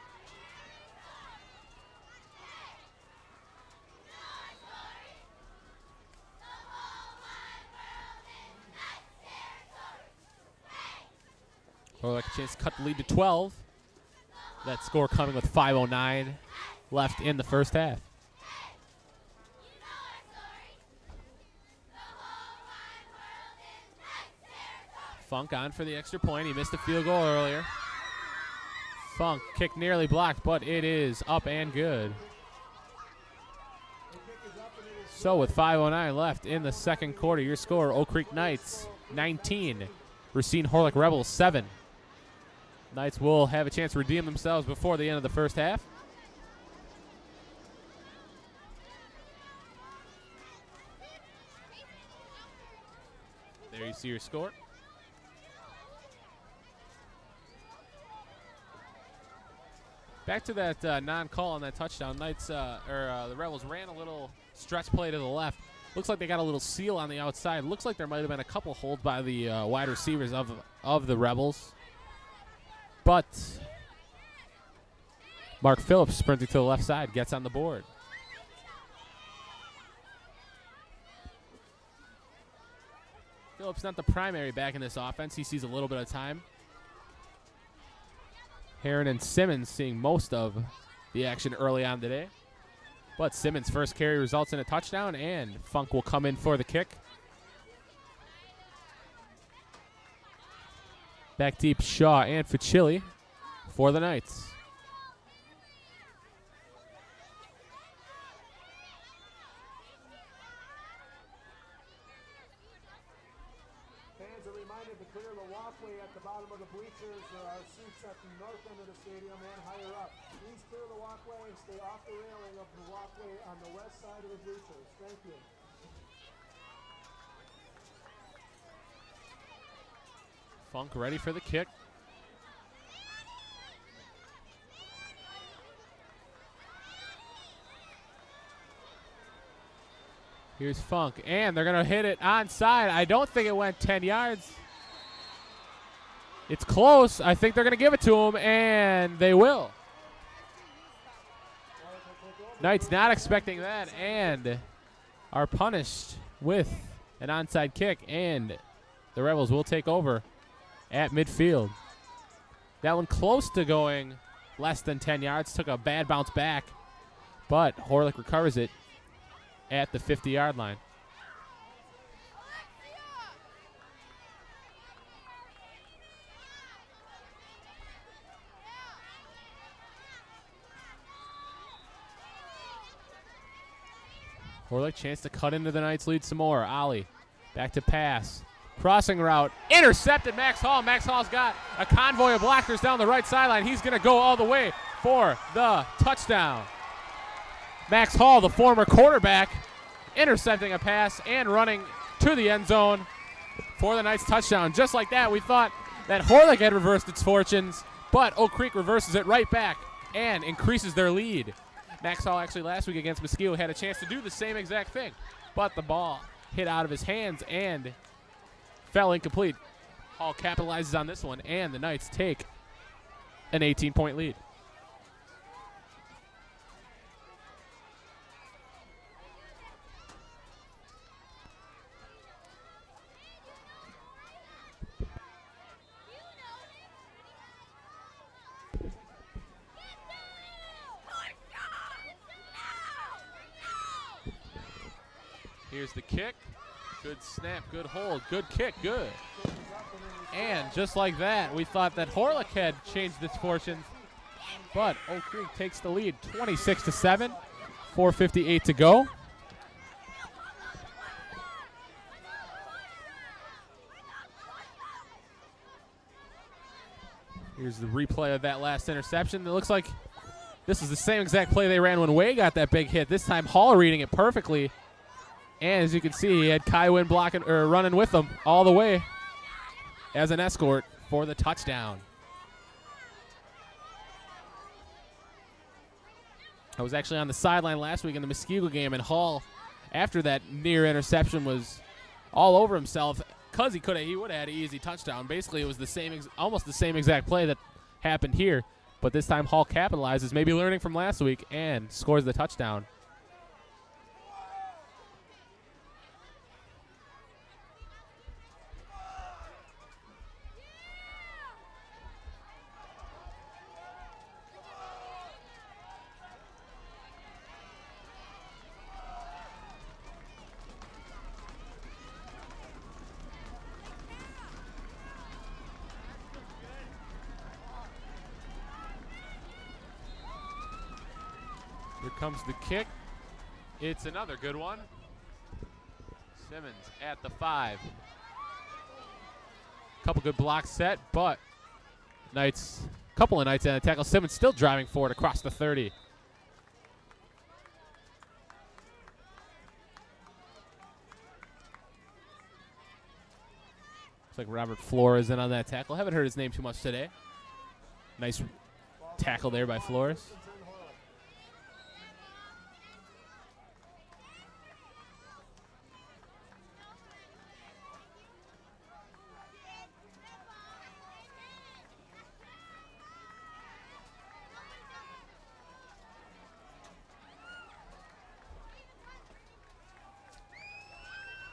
Horlick a chance to cut the lead to 12. That score coming with 5:09 left in the first half. Funk on for the extra point. He missed a field goal earlier. Funk kick nearly blocked, but it is up and good. So with 5:09 left in the second quarter, your score, Oak Creek Knights 19, Racine Horlick Rebels 7. Knights will have a chance to redeem themselves before the end of the first half. There you see your score. Back to that non-call on that touchdown. Knights the Rebels ran a little stretch play to the left. Looks like they got a little seal on the outside. Looks like there might have been a couple holds by the wide receivers of the Rebels. But Mark Phillips sprinting to the left side gets on the board. Phillips not the primary back in this offense. He sees a little bit of time. Heron and Simmons seeing most of the action early on today. But Simmons' first carry results in a touchdown, and Funk will come in for the kick. Back deep, Shaw and Ficilli for the Knights. Fans are reminded to clear the walkway at the bottom of the bleachers. There are seats at the north end of the stadium and higher up. Please clear the walkway and stay off the railing of the walkway on the west side of the bleachers. Thank you. Funk ready for the kick. Here's Funk, and they're going to hit it onside. I don't think it went 10 yards. It's close. I think they're going to give it to him, and they will. Knights not expecting that, and are punished with an onside kick, and the Rebels will take over at midfield. That one close to going less than 10 yards. Took a bad bounce back, but Horlick recovers it at the 50-yard line. Horlick chance to cut into the Knights' lead some more. Ollie back to pass. Crossing route. Intercepted Max Hall. Max Hall's got a convoy of blockers down the right sideline. He's going to go all the way for the touchdown. Max Hall, the former quarterback, intercepting a pass and running to the end zone for the Knights' touchdown. Just like that, we thought that Horlick had reversed its fortunes, but Oak Creek reverses it right back and increases their lead. Max Hall actually last week against Mesquite had a chance to do the same exact thing, but the ball hit out of his hands and fell incomplete. Hall capitalizes on this one, and the Knights take an 18-point lead. Here's the kick. Good snap, good hold, good kick, good. And just like that, we thought that Horlick had changed its fortunes, but Oak Creek takes the lead 26-7, 4:58 to go. Here's the replay of that last interception. It looks like this is the same exact play they ran when Way got that big hit. This time Hall reading it perfectly. And as you can see, he had Kywin blocking or running with him all the way. as an escort for the touchdown. I was actually on the sideline last week in the Muskego game, and Hall, after that near interception, was all over himself because he would have had an easy touchdown. Basically, it was almost the same exact play that happened here, but this time Hall capitalizes, maybe learning from last week, and scores the touchdown. Here comes the kick. It's another good one. Simmons at the 5. Couple good blocks set, but couple of Knights at a tackle. Simmons still driving forward across the 30. Looks like Robert Flores in on that tackle. Haven't heard his name too much today. Nice tackle there by Flores.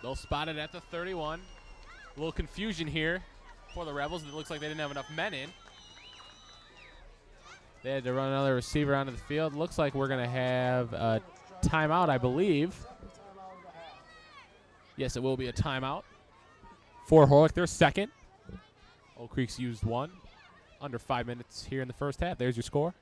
They'll spot it at the 31. A little confusion here for the Rebels. It looks like they didn't have enough men in. They had to run another receiver onto the field. Looks like we're going to have a timeout, I believe. Yes, it will be a timeout for Horlick. Their second. Oak Creek's used one. Under 5 minutes here in the first half. There's your score.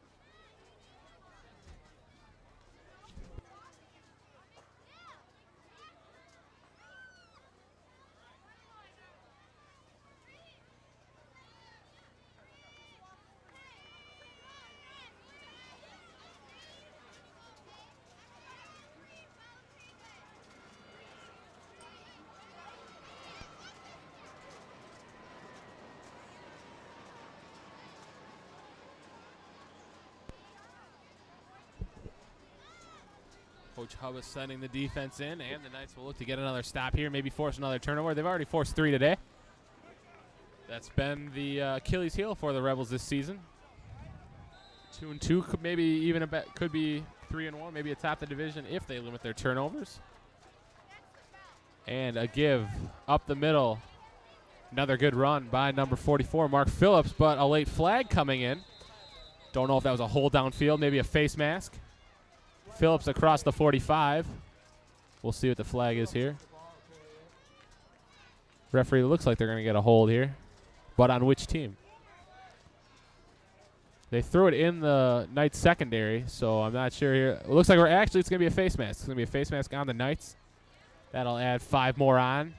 Coach Hubbard sending the defense in, and the Knights will look to get another stop here, maybe force another turnover. They've already forced 3 today. That's been the Achilles heel for the Rebels this season. 2-2, maybe even could be 3-1, maybe atop the division if they limit their turnovers. And a give up the middle. Another good run by number 44, Mark Phillips, but a late flag coming in. Don't know if that was a hold downfield, maybe a face mask. Phillips across the 45. We'll see what the flag is here. Referee looks like they're going to get a hold here. But on which team? They threw it in the Knights secondary, so I'm not sure here. It looks like it's going to be a face mask. It's going to be a face mask on the Knights. That'll add 5 more on.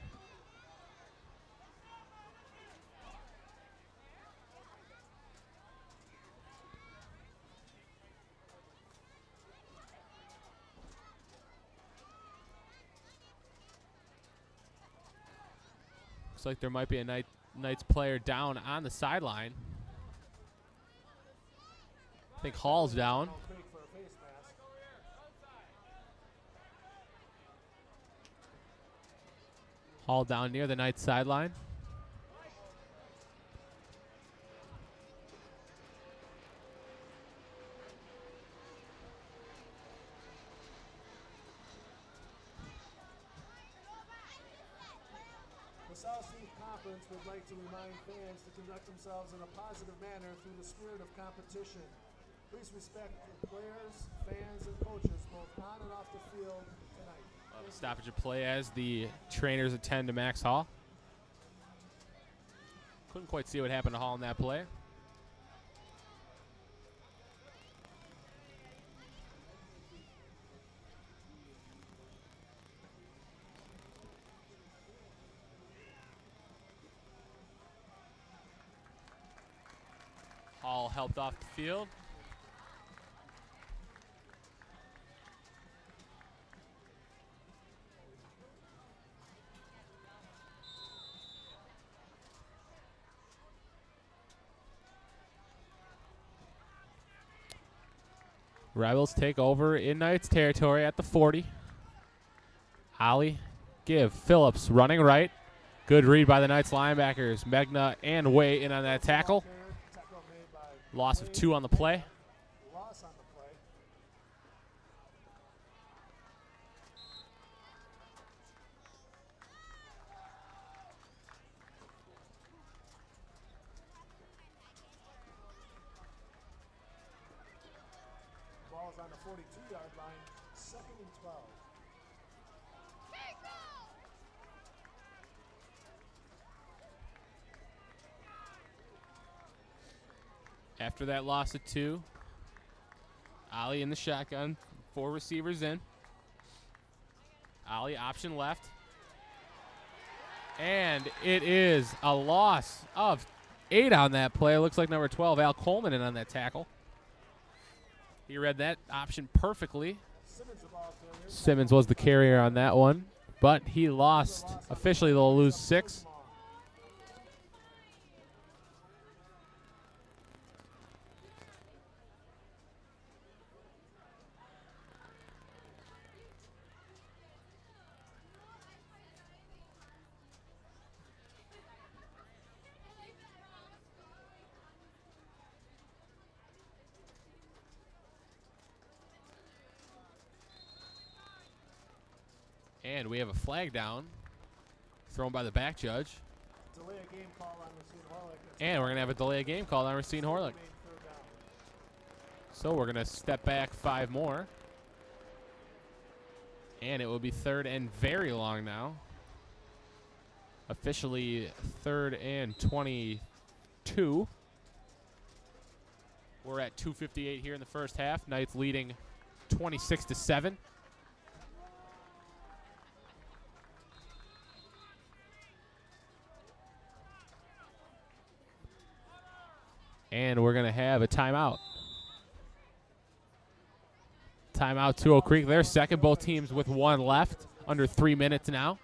Looks like there might be a Knights player down on the sideline. I think Hall's down. Hall down near the Knights sideline. The Southeast Conference would like to remind fans to conduct themselves in a positive manner through the spirit of competition. Please respect the players, fans, and coaches both on and off the field tonight. Stoppage of play as the trainers attend to Max Hall. Couldn't quite see what happened to Hall in that play. Hall helped off the field. Rebels take over in Knights territory at the 40. Ollie, give. Phillips running right. Good read by the Knights linebackers. Megna and Way in on that tackle. Tackle made by Loss of 2 on the play. Loss on the play. Ball is on the 42-yard line, 2nd and 12. After that loss of 2, Ollie in the shotgun, 4 receivers in. Ollie option left. And it is a loss of 8 on that play. Looks like number 12, Al Coleman, in on that tackle. He read that option perfectly. Simmons was the carrier on that one, but he lost. Officially, they'll lose 6. And we have a flag down thrown by the back judge. Delay a game call on Racine Horlick. And we're going to have a delay of game called on Racine Horlick. So we're going to step back 5 more. And it will be 3rd and very long now. Officially 3rd and 22. We're at 2:58 here in the first half. Knights leading 26-7. And we're going to have a timeout. Timeout to Oak Creek. They're second. Both teams with 1 left. Under 3 minutes now.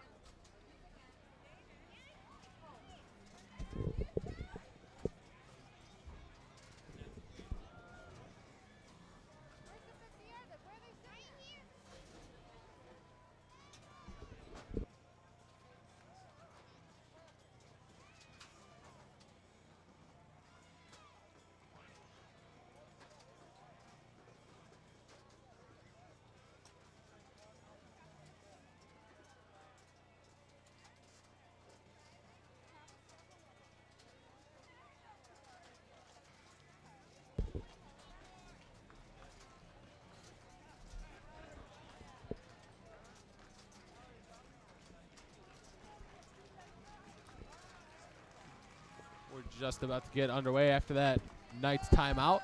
We're just about to get underway after that Knights timeout.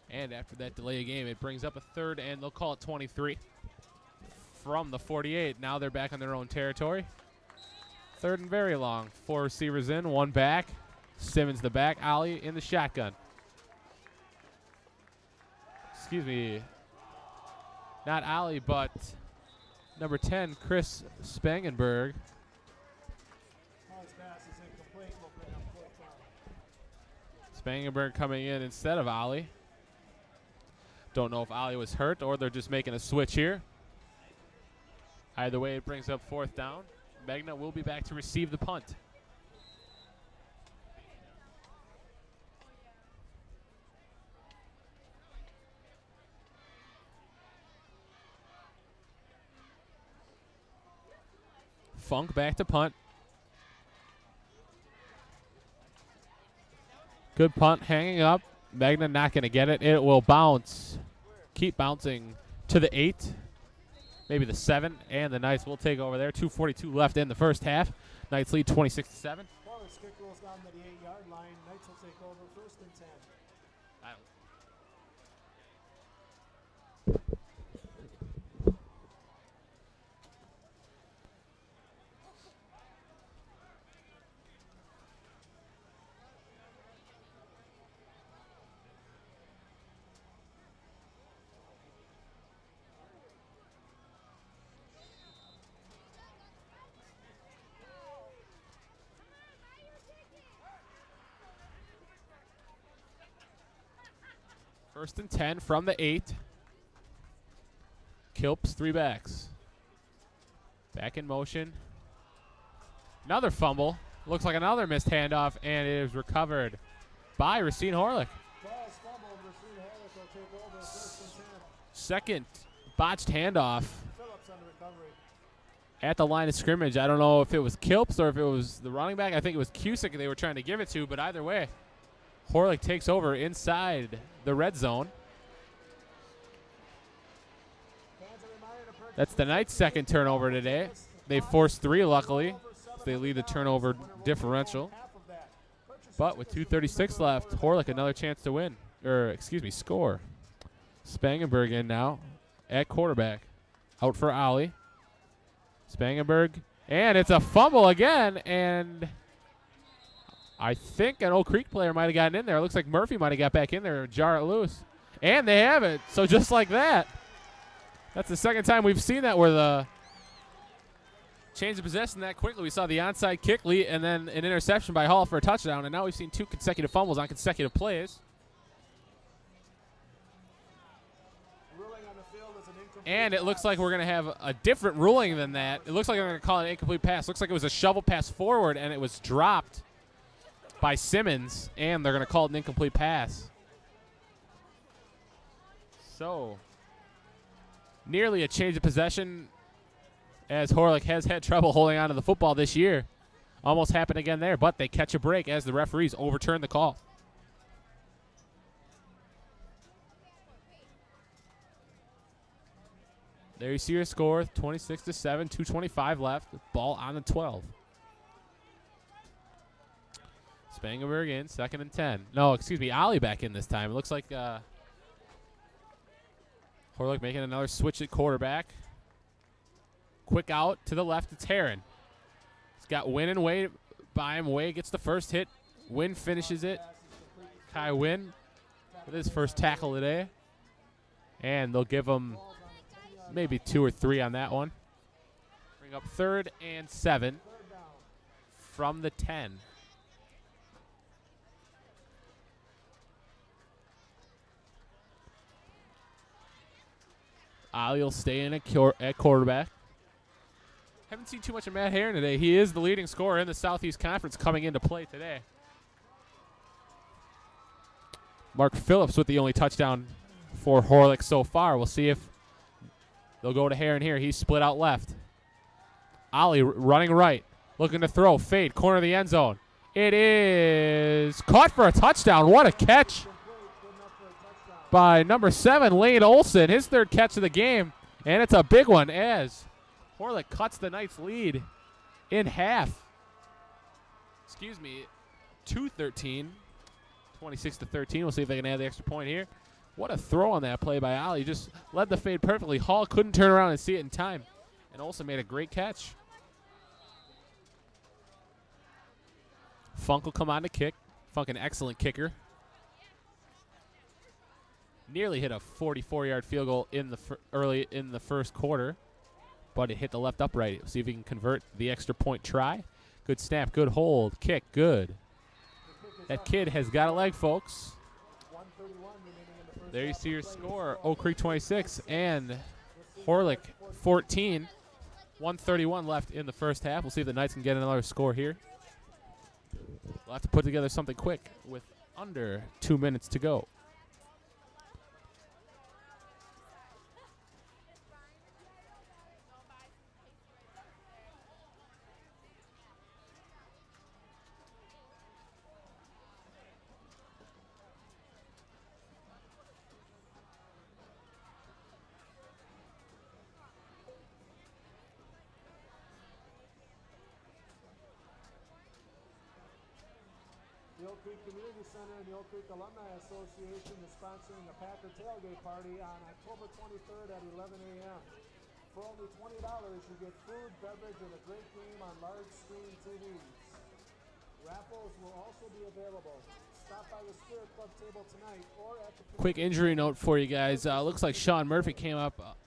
And after that delay of game, it brings up a 3rd, and they'll call it 23 from the 48. Now they're back on their own territory. 3rd and very long. 4 receivers in, 1 back. Simmons the back, Ollie in the shotgun. Excuse me. Not Ollie, but number 10, Chris Spangenberg. Pass is incomplete. We'll bring up 4th down. Spangenberg coming in instead of Ollie. Don't know if Ollie was hurt or they're just making a switch here. Either way, it brings up 4th down. Magna will be back to receive the punt. Funk back to punt. Good punt, hanging up. Magna not going to get it. It will bounce. Keep bouncing to the 8. Maybe the 7. And the Knights will take over there. 2:42 left in the first half. Knights lead 26-7. Horlick's kick rolls down to the 8-yard line. Knights will take over 1st and 10. First and 10 from the 8. Kilps, 3 backs. Back in motion. Another fumble. Looks like another missed handoff, and it is recovered by Racine Horlick. Ball's fumbled. Racine Horlick will take over. First and 10. Second botched handoff Phillips on the recovery. at the line of scrimmage. I don't know if it was Kilps or if it was the running back. I think it was Cusick they were trying to give it to, but either way, Horlick takes over inside the red zone. Fans are reminded to purchase That's the Knights' second turnover today. They forced 3, luckily. So they lead the turnover differential. half of that. Purchase But with 2:36 left, Horlick another chance to win. Score. Spangenberg in now at quarterback. Out for Ollie. Spangenberg. And it's a fumble again. And I think an Oak Creek player might have gotten in there. It looks like Murphy might have got back in there and jar it loose. And they have it. So just like that. That's the second time we've seen that where the change of possession that quickly. We saw the onside kick lead and then an interception by Hall for a touchdown. And now we've seen 2 consecutive fumbles on consecutive plays. ruling on the field is an incomplete And it looks pass. like we're going to have a different ruling than that. It looks like they're going to call it an incomplete pass. Looks like it was a shovel pass forward, and it was dropped by Simmons, and they're going to call it an incomplete pass. So, nearly a change of possession as Horlick has had trouble holding on to the football this year. Almost happened again there, but they catch a break as the referees overturn the call. There you see your score, 26-7, 2:25 left. Ball on the 12. Spangenberg in, 2nd and 10. No, excuse me, Ollie back in this time. It looks like Horlick making another switch at quarterback. Quick out to the left, it's Heron. He's got Wynn and Way by him. Way gets the first hit. Wynn finishes it. Kai Wynn with his first tackle today. And they'll give him maybe 2 or 3 on that one. Bring up 3rd and 7 from the 10. Ollie will stay in at quarterback. Haven't seen too much of Matt Heron today. He is the leading scorer in the Southeast Conference coming into play today. Mark Phillips with the only touchdown for Horlick so far. We'll see if they'll go to Heron here. He's split out left. Ollie running right. Looking to throw. Fade. Corner of the end zone. It is caught for a touchdown. What a catch by number 7, Lane Olson. His 3rd catch of the game. And it's a big one as Horlick cuts the Knights' lead in half. 2-13. 26-13. We'll see if they can add the extra point here. What a throw on that play by Ollie. Just led the fade perfectly. Hall couldn't turn around and see it in time. And Olsen made a great catch. Funk will come on to kick. Funk, an excellent kicker. Nearly hit a 44-yard field goal in the early in the first quarter, but it hit the left upright. We'll see if he can convert the extra point try. Good snap, good hold, kick, good. That kid has got a leg, folks. There you see your score. Oak Creek 26 and Horlick 14. 1:31 left in the first half. We'll see if the Knights can get another score here. We'll have to put together something quick with under 2 minutes to go. The Oak Creek Community Center and the Oak Creek Alumni Association is sponsoring a Packer tailgate party on October 23rd at 11 a.m. For only $20, you get food, beverage, and a great game on large screen TVs. Raffles will also be available. Stop by the Spirit Club table tonight or at the Quick injury note for you guys. Looks like Sean Murphy came up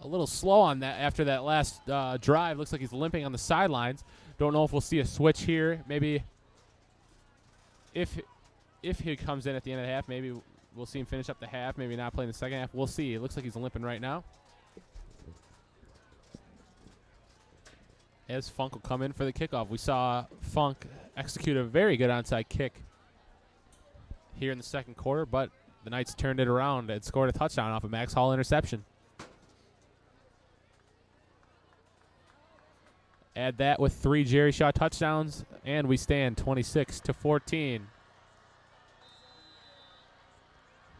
a little slow on that after that last drive. Looks like he's limping on the sidelines. Don't know if we'll see a switch here. Maybe if he comes in at the end of the half, maybe we'll see him finish up the half. Maybe not play in the second half. We'll see. It looks like he's limping right now. As Funk will come in for the kickoff. We saw Funk execute a very good onside kick here in the second quarter, but the Knights turned it around and scored a touchdown off a Max Hall interception. Add that with 3 Jerry Shaw touchdowns, and we stand 26-14.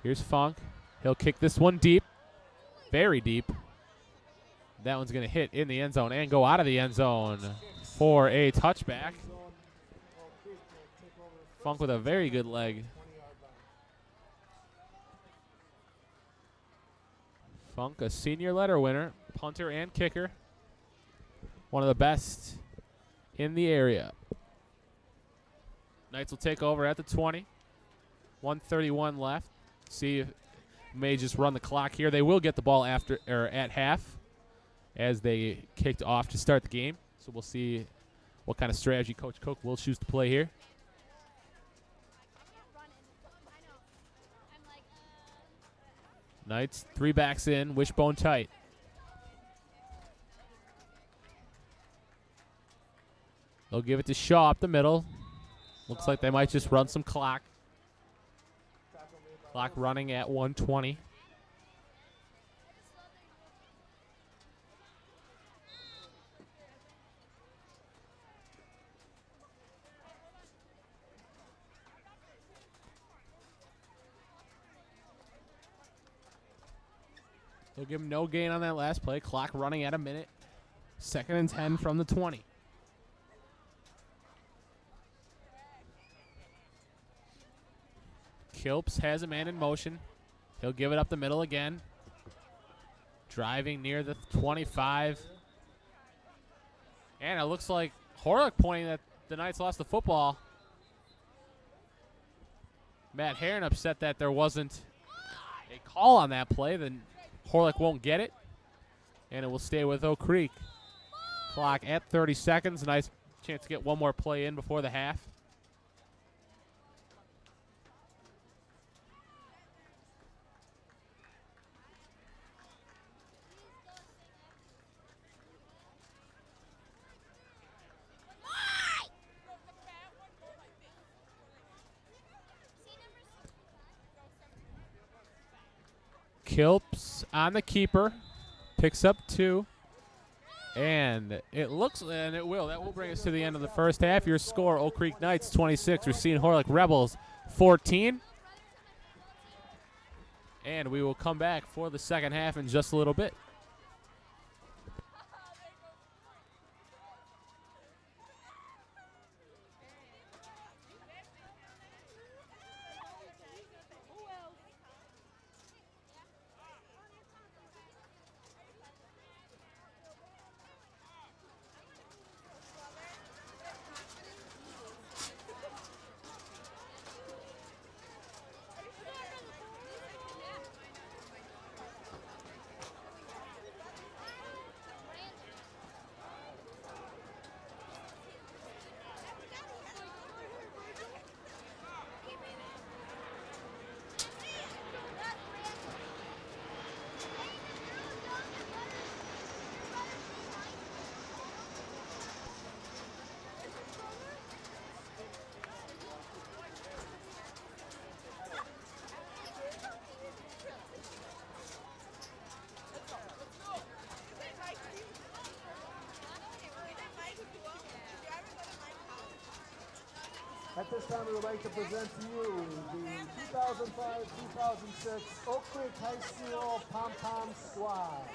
Here's Funk. He'll kick this one deep, very deep. That one's going to hit in the end zone and go out of the end zone for a touchback. Funk with a very good leg. Funk, a senior letter winner, punter and kicker. One of the best in the area. Knights will take over at the 20. 1:31 left. See if may just run the clock here. They will get the ball after or at half as they kicked off to start the game. So we'll see what kind of strategy Coach Cook will choose to play here. Knights 3 backs in, wishbone tight. They'll give it to Shaw up the middle. Looks like they might just run some clock. Clock running at 1:20. They'll give him no gain on that last play. Clock running at a minute. 2nd and 10 from the 20. Kilps has a man in motion. He'll give it up the middle again. Driving near the 25. And it looks like Horlick pointing that the Knights lost the football. Matt Herron upset that there wasn't a call on that play. Then Horlick won't get it. And it will stay with Oak Creek. Clock at 30 seconds. Nice chance to get one more play in before the half. Kilps on the keeper, picks up 2, and it looks, and it will. That will bring us to the end of the first half. Your score: Oak Creek Knights 26, Racine Horlick Rebels 14. And we will come back for the second half in just a little bit. At this time, we would like to present to you the 2005-2006 Oak Creek High School Pom Pom Squad.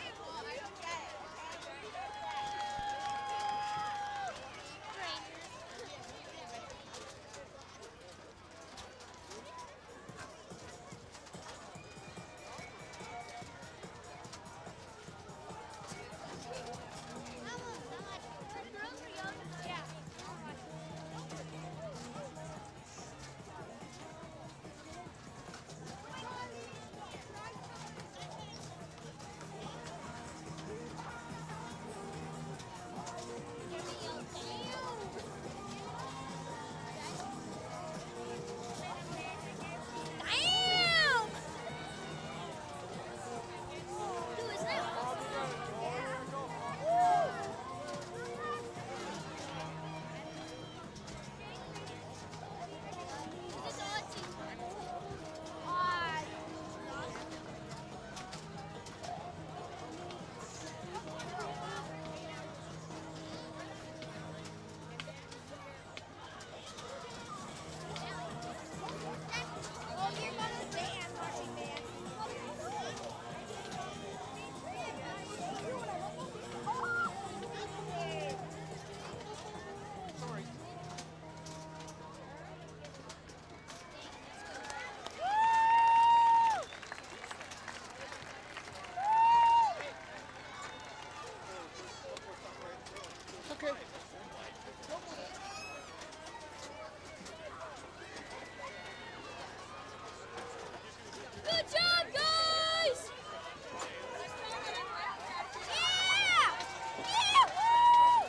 Okay. Good job, guys! Yeah! Yeah! Woo!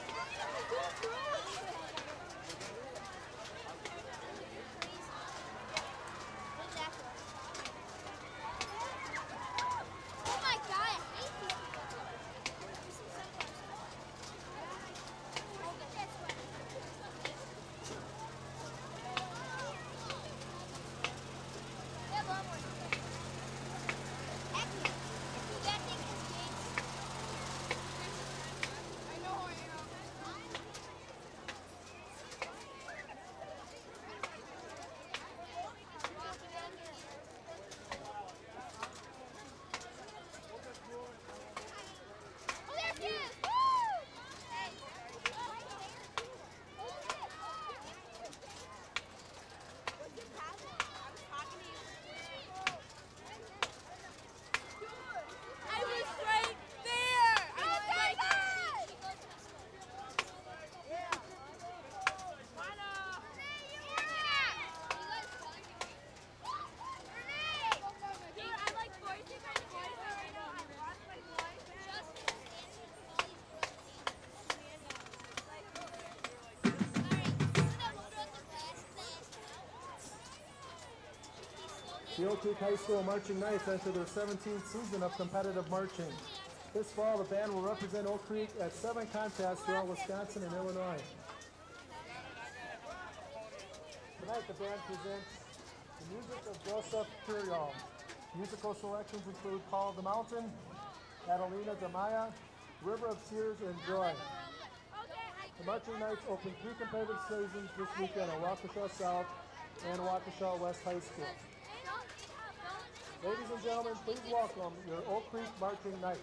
Oh my God, I hate these Oh, there she is! Woo! I was right there! I was right there! I like voicing my voice right now. I lost my voice. The Oak Creek High School Marching Knights enter their 17th season of competitive marching. This fall, the band will represent Oak Creek at 7 contests throughout Wisconsin and Illinois. Tonight, the band presents the music of Joseph Curial. Musical selections include Call of the Mountain, Adelina de Maya, River of Tears, and Joy. The Marching Knights open 3 competitive seasons this weekend at Waukesha South and Waukesha West High School. Ladies and gentlemen, please welcome your Oak Creek Marching Knights.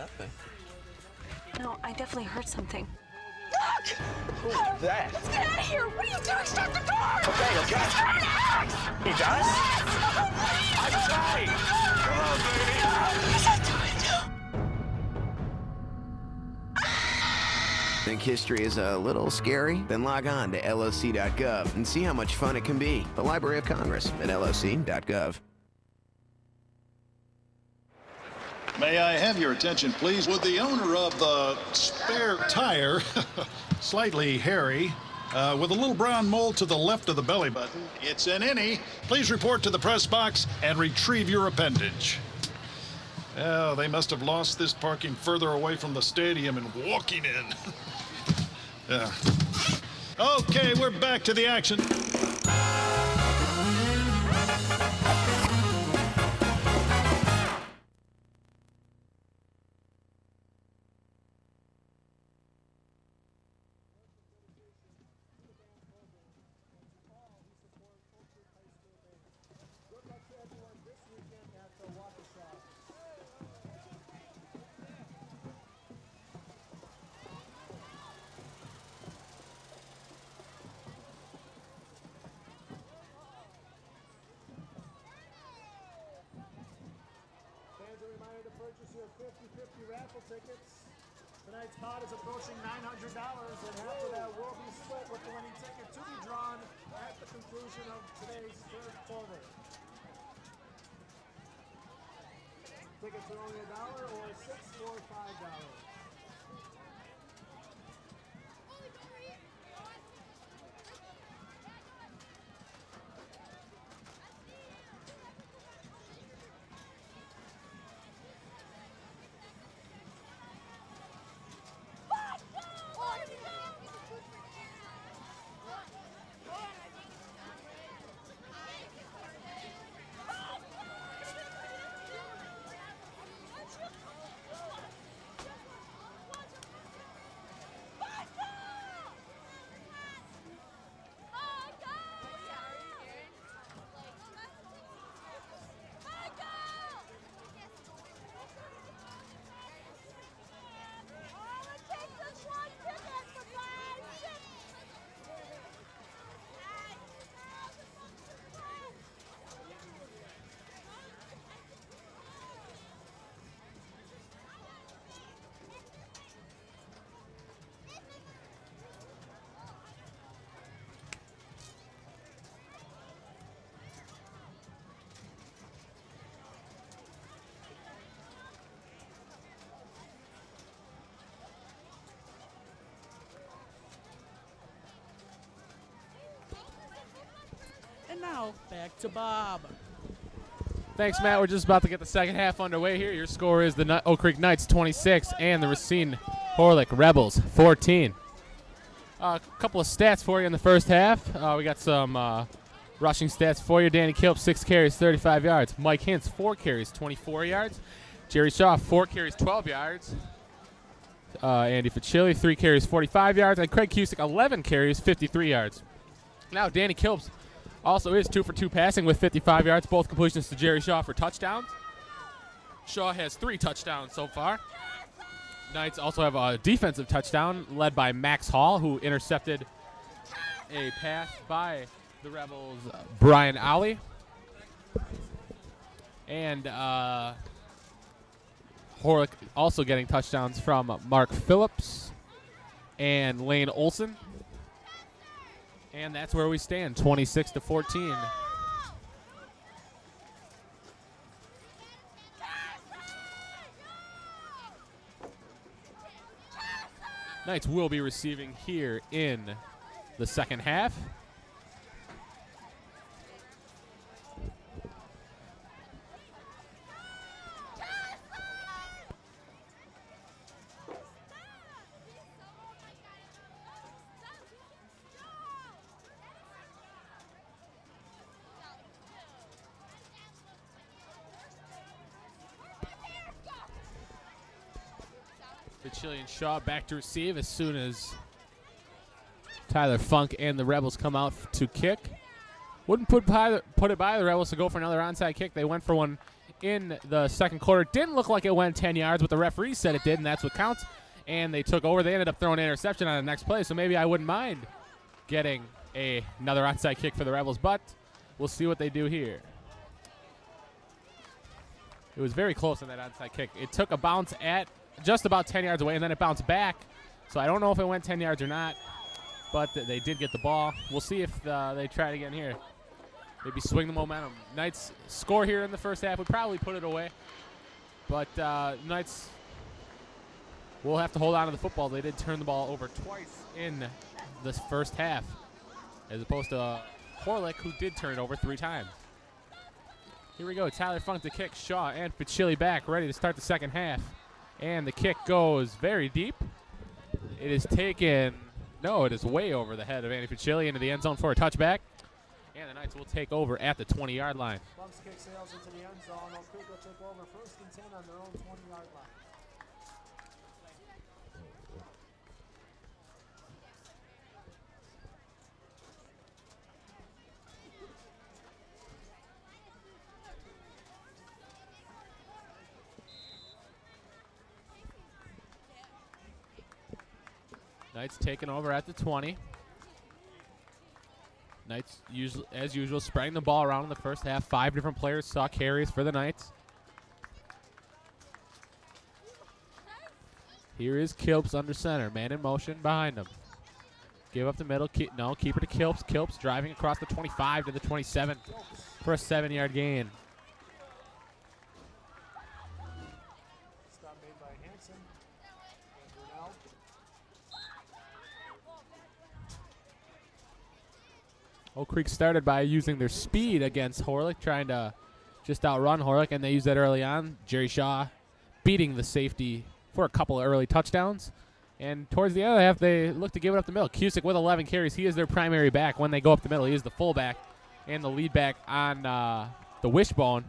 Nothing. No, I definitely heard something. Who's that? Let's get out of here! What are you doing? Shut the door! Okay. He's trying to act! He does? I'm sorry. Come on, baby. What's that doing? Think history is a little scary? Then log on to loc.gov and see how much fun it can be. The Library of Congress at loc.gov. May I have your attention, please? Would the owner of the spare tire, slightly hairy, with a little brown mole to the left of the belly button, it's an innie. Please report to the press box and retrieve your appendage. Oh, they must have lost this parking further away from the stadium and walking in. Yeah. Okay, we're back to the action. Good luck to everyone this weekend at the Shawshaw. Fans are reminded to purchase your 50-50 raffle tickets. Tonight's pot is approaching $900, and half of that will be split with the winning ticket to be drawn at the conclusion of today's third quarter. Tickets are only $1 or $6 or $5. And now, back to Bob. Thanks, Matt. We're just about to get the second half underway here. Your score is the Oak Creek Knights 26 and the Racine Horlick Rebels 14. A couple of stats for you in the first half. We got some rushing stats for you. Danny Kilp, 6 carries, 35 yards. Mike Hintz, 4 carries, 24 yards. Jerry Shaw, 4 carries, 12 yards. Andy Ficilli, 3 carries, 45 yards. And Craig Cusick, 11 carries, 53 yards. Now, Danny Kilps also is 2 for 2 passing with 55 yards. Both completions to Jerry Shaw for touchdowns. Shaw has 3 touchdowns so far. Knights also have a defensive touchdown led by Max Hall, who intercepted a pass by the Rebels' Brian Alley. And Horlick also getting touchdowns from Mark Phillips and Lane Olson. And that's where we stand, 26-14. Knights will be receiving here in the second half. Ficilli Shaw back to receive as soon as Tyler Funk and the Rebels come out to kick. Wouldn't put it by the Rebels to go for another onside kick. They went for one in the second quarter. Didn't look like it went 10 yards, but the referee said it did, and that's what counts. And they took over. They ended up throwing an interception on the next play, so maybe I wouldn't mind getting another onside kick for the Rebels, but we'll see what they do here. It was very close on that onside kick. It took a bounce at just about 10 yards away, and then it bounced back. So I don't know if it went 10 yards or not, but they did get the ball. We'll see if they try it again here. Maybe swing the momentum. Knights score here in the first half. Would probably put it away, but Knights will have to hold on to the football. They did turn the ball over twice in this first half, as opposed to Horlick, who did turn it over 3 times. Here we go. Tyler Funk to kick. Shaw and Pachilli back, ready to start the second half. And the kick goes very deep. It is taken. No, it is way over the head of Andy Pachilli into the end zone for a touchback. And the Knights will take over at the 20-yard line. Bucks kick sails into the end zone. Oak Creek will take over 1st and 10 on their own 20-yard line. Knights taking over at the 20. Knights, as usual, spreading the ball around in the first half. 5 different players saw carries for the Knights. Here is Kilps under center. Man in motion behind him. Give up the middle. Keeper to Kilps. Kilps driving across the 25 to the 27 for a 7-yard gain. Stop made by Hanson and Brunel. Oak Creek started by using their speed against Horlick, trying to just outrun Horlick, and they used that early on. Jerry Shaw beating the safety for a couple of early touchdowns. And towards the other half, they look to give it up the middle. Cusick with 11 carries. He is their primary back when they go up the middle. He is the fullback and the lead back on the wishbone.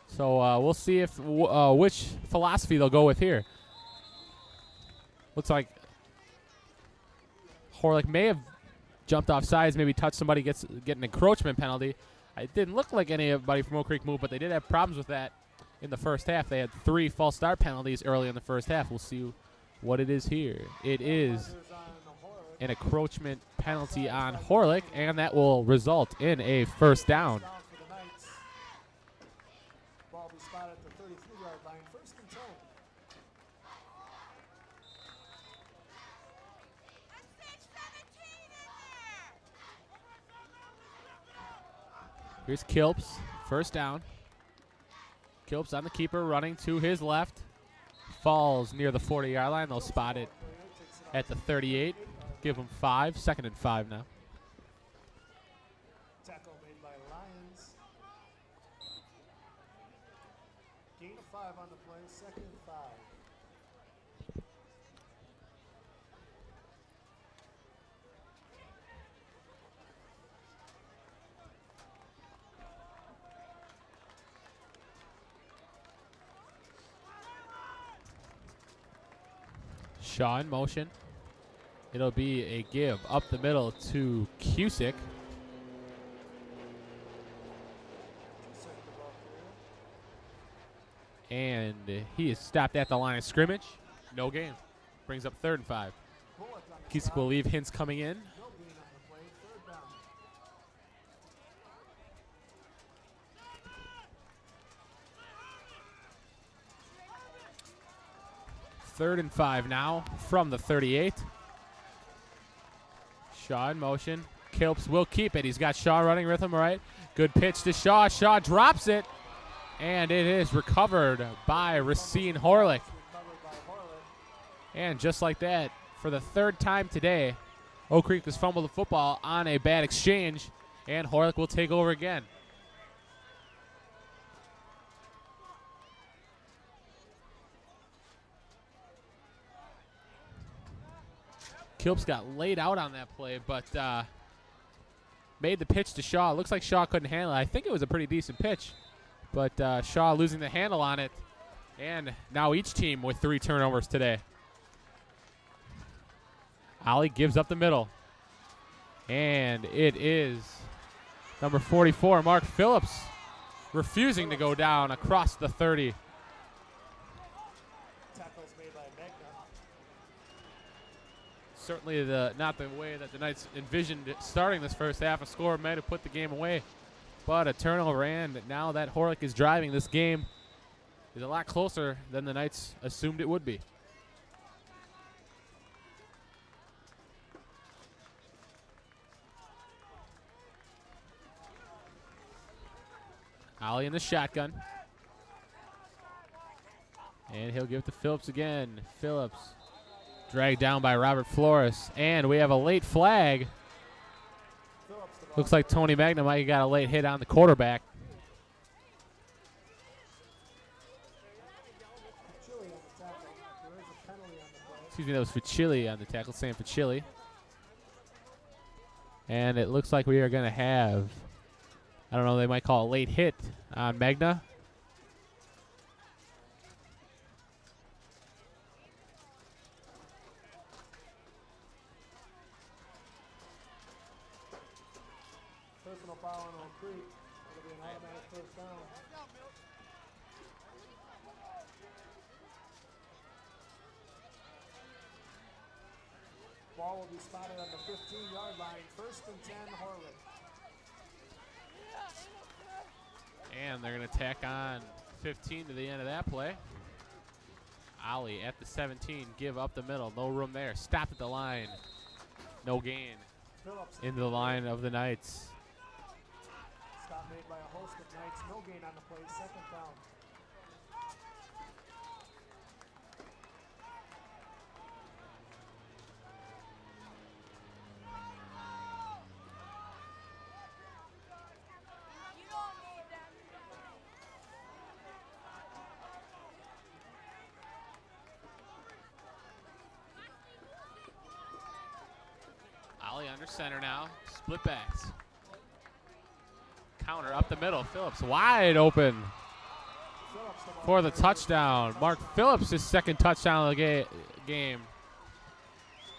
So we'll see if which philosophy they'll go with here. Looks like Horlick may have jumped off sides, maybe touched somebody, get an encroachment penalty. It didn't look like anybody from Oak Creek moved, but they did have problems with that in the first half. They had 3 false start penalties early in the first half. We'll see what it is here. It is an encroachment penalty on Horlick, and that will result in a first down. Ball be spotted at the 33-yard line. 1st and 10. Here's Kilps, first down. Kilps on the keeper, running to his left. Falls near the 40-yard line. They'll spot it at the 38. Give them 5, 2nd and 5 now. Tackle made by Lyons. Gain of 5 on the play. 2nd and 5. Shaw in motion. It'll be a give up the middle to Cusick. And he is stopped at the line of scrimmage. No gain. Brings up 3rd and 5. Cusick will leave Hintz coming in. No gain on the play. 3rd down. 3rd and 5 now from the 38. Shaw in motion. Kilps will keep it. He's got Shaw running with him, right? Good pitch to Shaw. Shaw drops it. And it is recovered by Racine Horlick. And just like that, for the 3rd time today, Oak Creek has fumbled the football on a bad exchange, and Horlick will take over again. Kilps got laid out on that play, but made the pitch to Shaw. Looks like Shaw couldn't handle it. I think it was a pretty decent pitch, but Shaw losing the handle on it. And now each team with 3 turnovers today. Ollie gives up the middle. And it is number 44, Mark Phillips, refusing to go down across the 30. Tackles made by Magna. Certainly not the way that the Knights envisioned it starting this first half. A score might have put the game away, but a turnover, and now that Horlick is driving, this game is a lot closer than the Knights assumed it would be. Ollie in the shotgun. And he'll give it to Phillips again. Phillips dragged down by Robert Flores. And we have a late flag. Looks like Tony Magna might have got a late hit on the quarterback. Excuse me, that was for Chile on the tackle, saying for Chile. And it looks like we are going to have, I don't know, they might call a late hit on Magna. Personal foul on Oak Creek. It'll be an automatic first down. Ball will be spotted on the 15-yard line. First and 10, Horlick. And they're going to tack on 15 to the end of that play. Ollie at the 17, give up the middle. No room there. Stop at the line. No gain. Phillips Into the line of the Knights. Stop made by a host of Knights. No gain on the play. Second down. Ollie under center now. Split backs. Counter up the middle. Phillips wide open for the touchdown. Mark Phillips' his second touchdown of the game.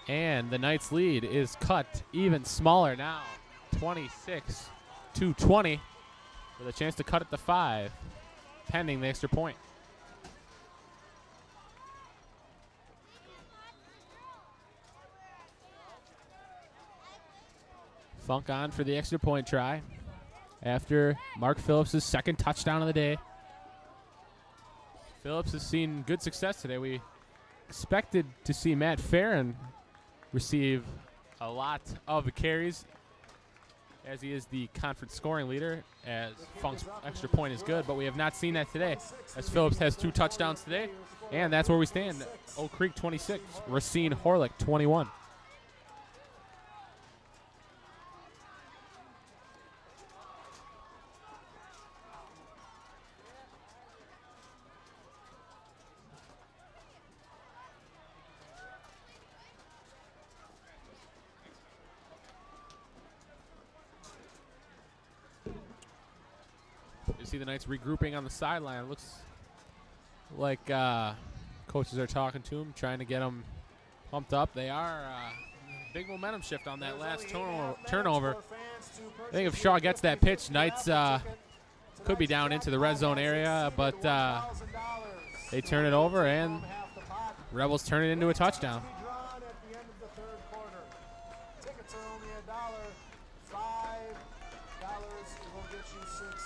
And the Knights' lead is cut even smaller now. 26-20 with a chance to cut it to 5, pending the extra point. Funk on for the extra point try after Mark Phillips' second touchdown of the day. Phillips has seen good success today. We expected to see Matt Farron receive a lot of the carries, as he is the conference scoring leader, as Funk's extra point is good, but we have not seen that today, as Phillips has 2 touchdowns today, and that's where we stand. Oak Creek 26, Racine Horlick 21. You see the Knights regrouping on the sideline. Looks like coaches are talking to him, trying to get him pumped up. They are big momentum shift on that last turnover. I think if Shaw gets that pitch, Knights could be down into the red zone area, but they turn it over, and Rebels turn it into a touchdown. Tickets are only $1. $5 will get you 6 tickets.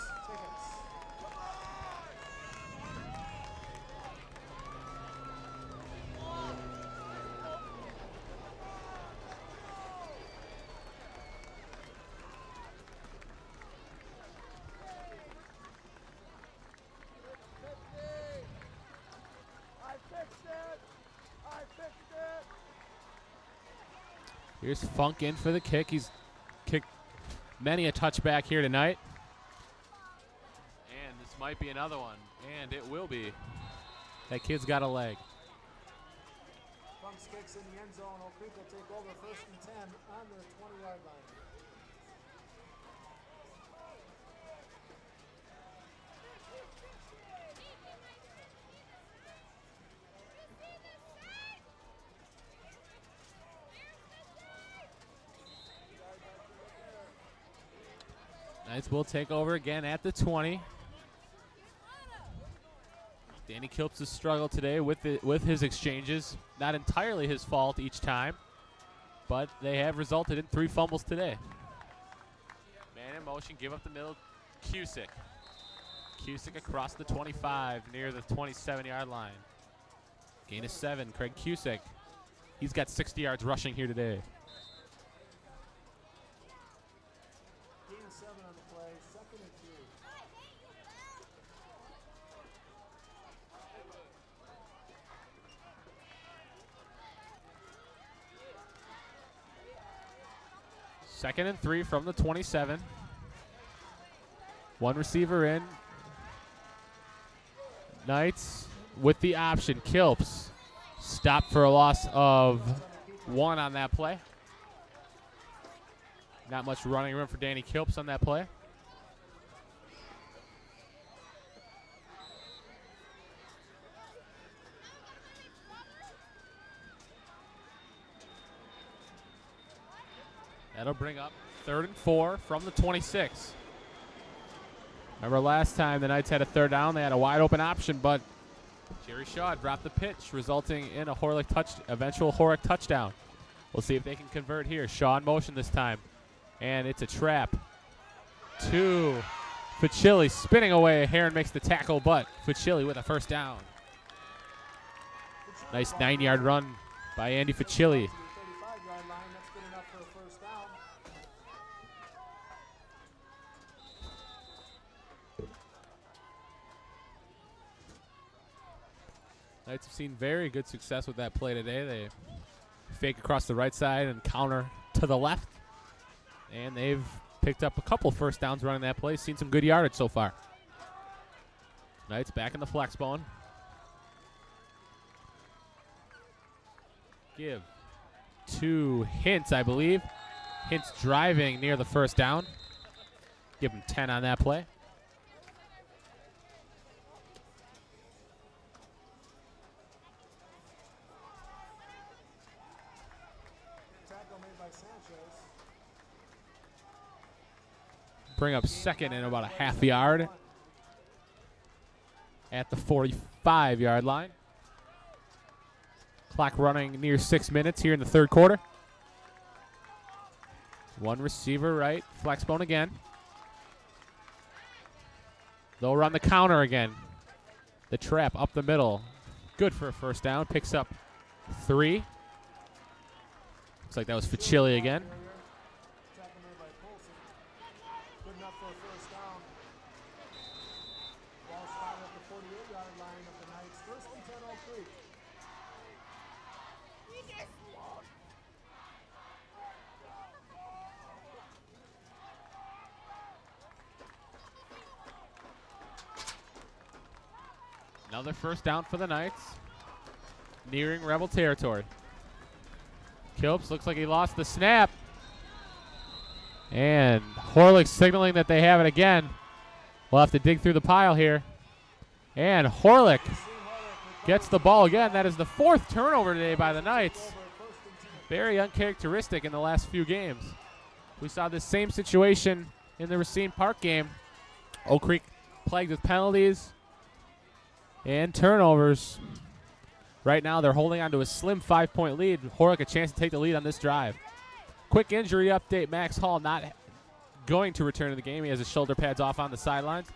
Here's Funk in for the kick. He's kicked many a touchback here tonight. And this might be another one. And it will be. That kid's got a leg. Funk's kicks in the end zone. Oak Creek will take over first and 10 on their 20-yard line. Knights will take over again at the 20. Danny Kilps' struggle today with his exchanges. Not entirely his fault each time, but they have resulted in 3 fumbles today. Man in motion, give up the middle, Cusick. Cusick across the 25 near the 27-yard line. Gain of 7, Craig Cusick. He's got 60 yards rushing here today. Gain of 7 on the play, 2nd and 2. Second and 3 from the 27. 1 receiver in. Knights with the option. Kilps stopped for a loss of 1 on that play. Not much running room for Danny Kilps on that play. That'll bring up 3rd and 4 from the 26. Remember last time the Knights had a 3rd down, they had a wide open option, but Jerry Shaw dropped the pitch, resulting in a eventual Horlick touchdown. We'll see if they can convert here. Shaw in motion this time, and it's a trap. 2, Ficilli spinning away. Heron makes the tackle, but Ficilli with a 1st down. Nice 9-yard run by Andy Ficilli. 35-yard line, that's good enough for a 1st down. Knights have seen very good success with that play today. They fake across the right side and counter to the left. And they've picked up a couple 1st downs running that play. Seen some good yardage so far. Knights back in the flex bone. Give to Hintz, I believe. Hintz driving near the 1st down. Give him 10 on that play. Tackle made by Sanchez. Bring up 2nd and about a half yard at the 45-yard line. Clock running near 6 minutes here in the 3rd quarter. 1 receiver right, flex bone again. They'll run the counter again. The trap up the middle. Good for a 1st down. Picks up 3. Looks like that was Ficilli again. Tackle made by Polson. Good enough for a 1st down. Ball spotted at the 48-yard line of the Knights. 1st and 10, Oak Creek. Another 1st down for the Knights. Nearing Rebel territory. Kilps looks like he lost the snap. And Horlick signaling that they have it again. We'll have to dig through the pile here. And Horlick gets the ball again. That is the 4th turnover today by the Knights. Very uncharacteristic in the last few games. We saw this same situation in the Racine Park game. Oak Creek plagued with penalties and turnovers. Right now they're holding on to a slim 5-point lead. Horlick a chance to take the lead on this drive. Quick injury update. Max Hall not going to return to the game. He has his shoulder pads off on the sidelines.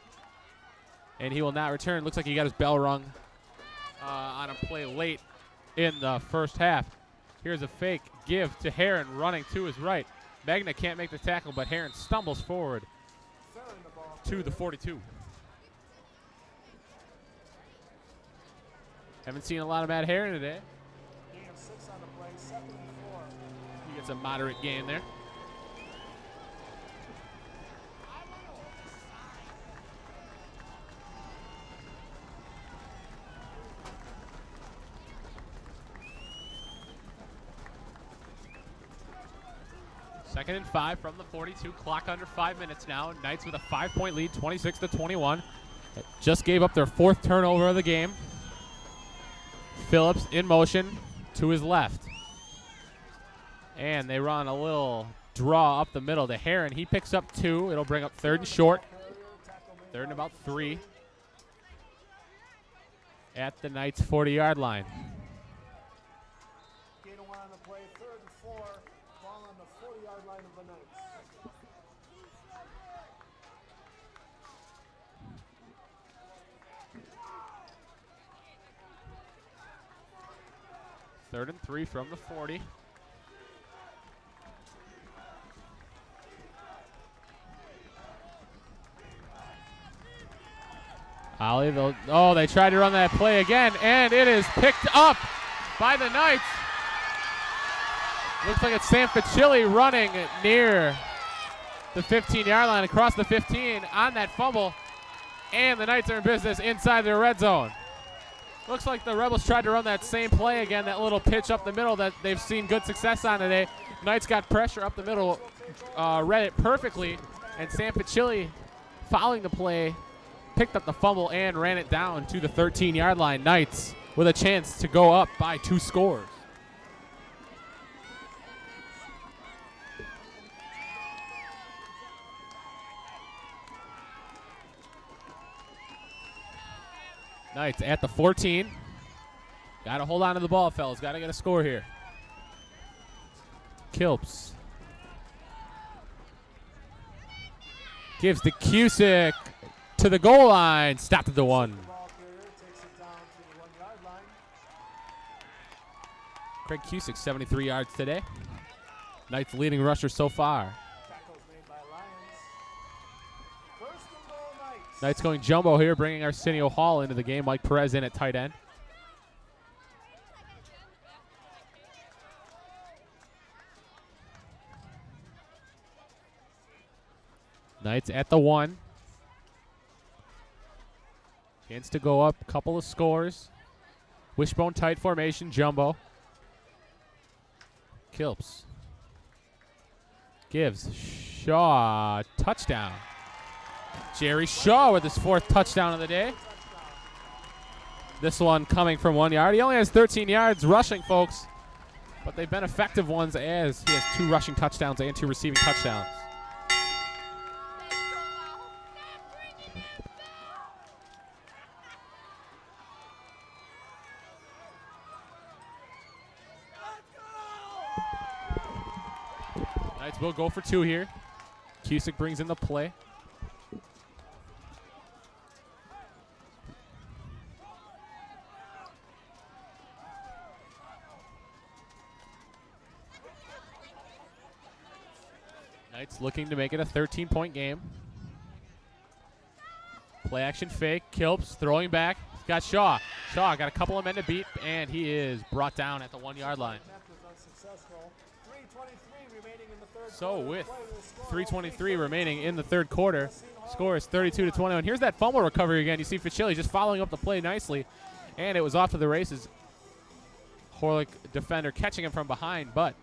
And he will not return. Looks like he got his bell rung on a play late in the 1st half. Here's a fake give to Heron running to his right. Magna can't make the tackle, but Heron stumbles forward to the 42. Haven't seen a lot of Matt Heron today. Gain of 6 on the play, 2nd and 4. He gets a moderate gain there. Second and 5 from the 42. Clock under 5 minutes now. Knights with a 5-point lead, 26-21. Just gave up their 4th turnover of the game. Phillips in motion to his left. And they run a little draw up the middle to Heron. He picks up 2. It'll bring up 3rd and short. 3rd and about 3. at the Knights' 40-yard line. Gain of 1 on the play, 3rd and 4. Ball on the 40-yard line of the Knights. Third and 3 from the 40. Ollie, they tried to run that play again, and it is picked up by the Knights. Looks like it's Sam Ficilli running near the 15-yard line, across the 15 on that fumble, and the Knights are in business inside their red zone. Looks like the Rebels tried to run that same play again, that little pitch up the middle that they've seen good success on today. Knights got pressure up the middle, read it perfectly, and Sam Ficilli, following the play, picked up the fumble and ran it down to the 13-yard line. Knights with a chance to go up by 2 scores. Knights at the 14. Got to hold on to the ball, fellas. Got to get a score here. Kilps gives to Cusick to the goal line. Stopped at the 1. Craig Cusick, 73 yards today. Knights leading rusher so far. Knights going jumbo here, bringing Arsenio Hall into the game. Mike Perez in at tight end. Knights at the 1. Chance to go up, couple of scores. Wishbone tight formation, jumbo. Kilps gives Shaw touchdown. Jerry Shaw with his 4th touchdown of the day. This one coming from 1 yard. He only has 13 yards rushing, folks, but they've been effective ones as he has 2 rushing touchdowns and 2 receiving touchdowns. Knights will go for 2 here. Cusick brings in the play. Knights looking to make it a 13-point game. Play action fake. Kilps throwing back. He's got Shaw. Shaw got a couple of men to beat, and he is brought down at the 1-yard line. So with 3:23 remaining in the 3rd quarter, score is 32-21. Here's that fumble recovery again. You see Ficilli just following up the play nicely, and it was off to the races. Horlick defender catching him from behind, but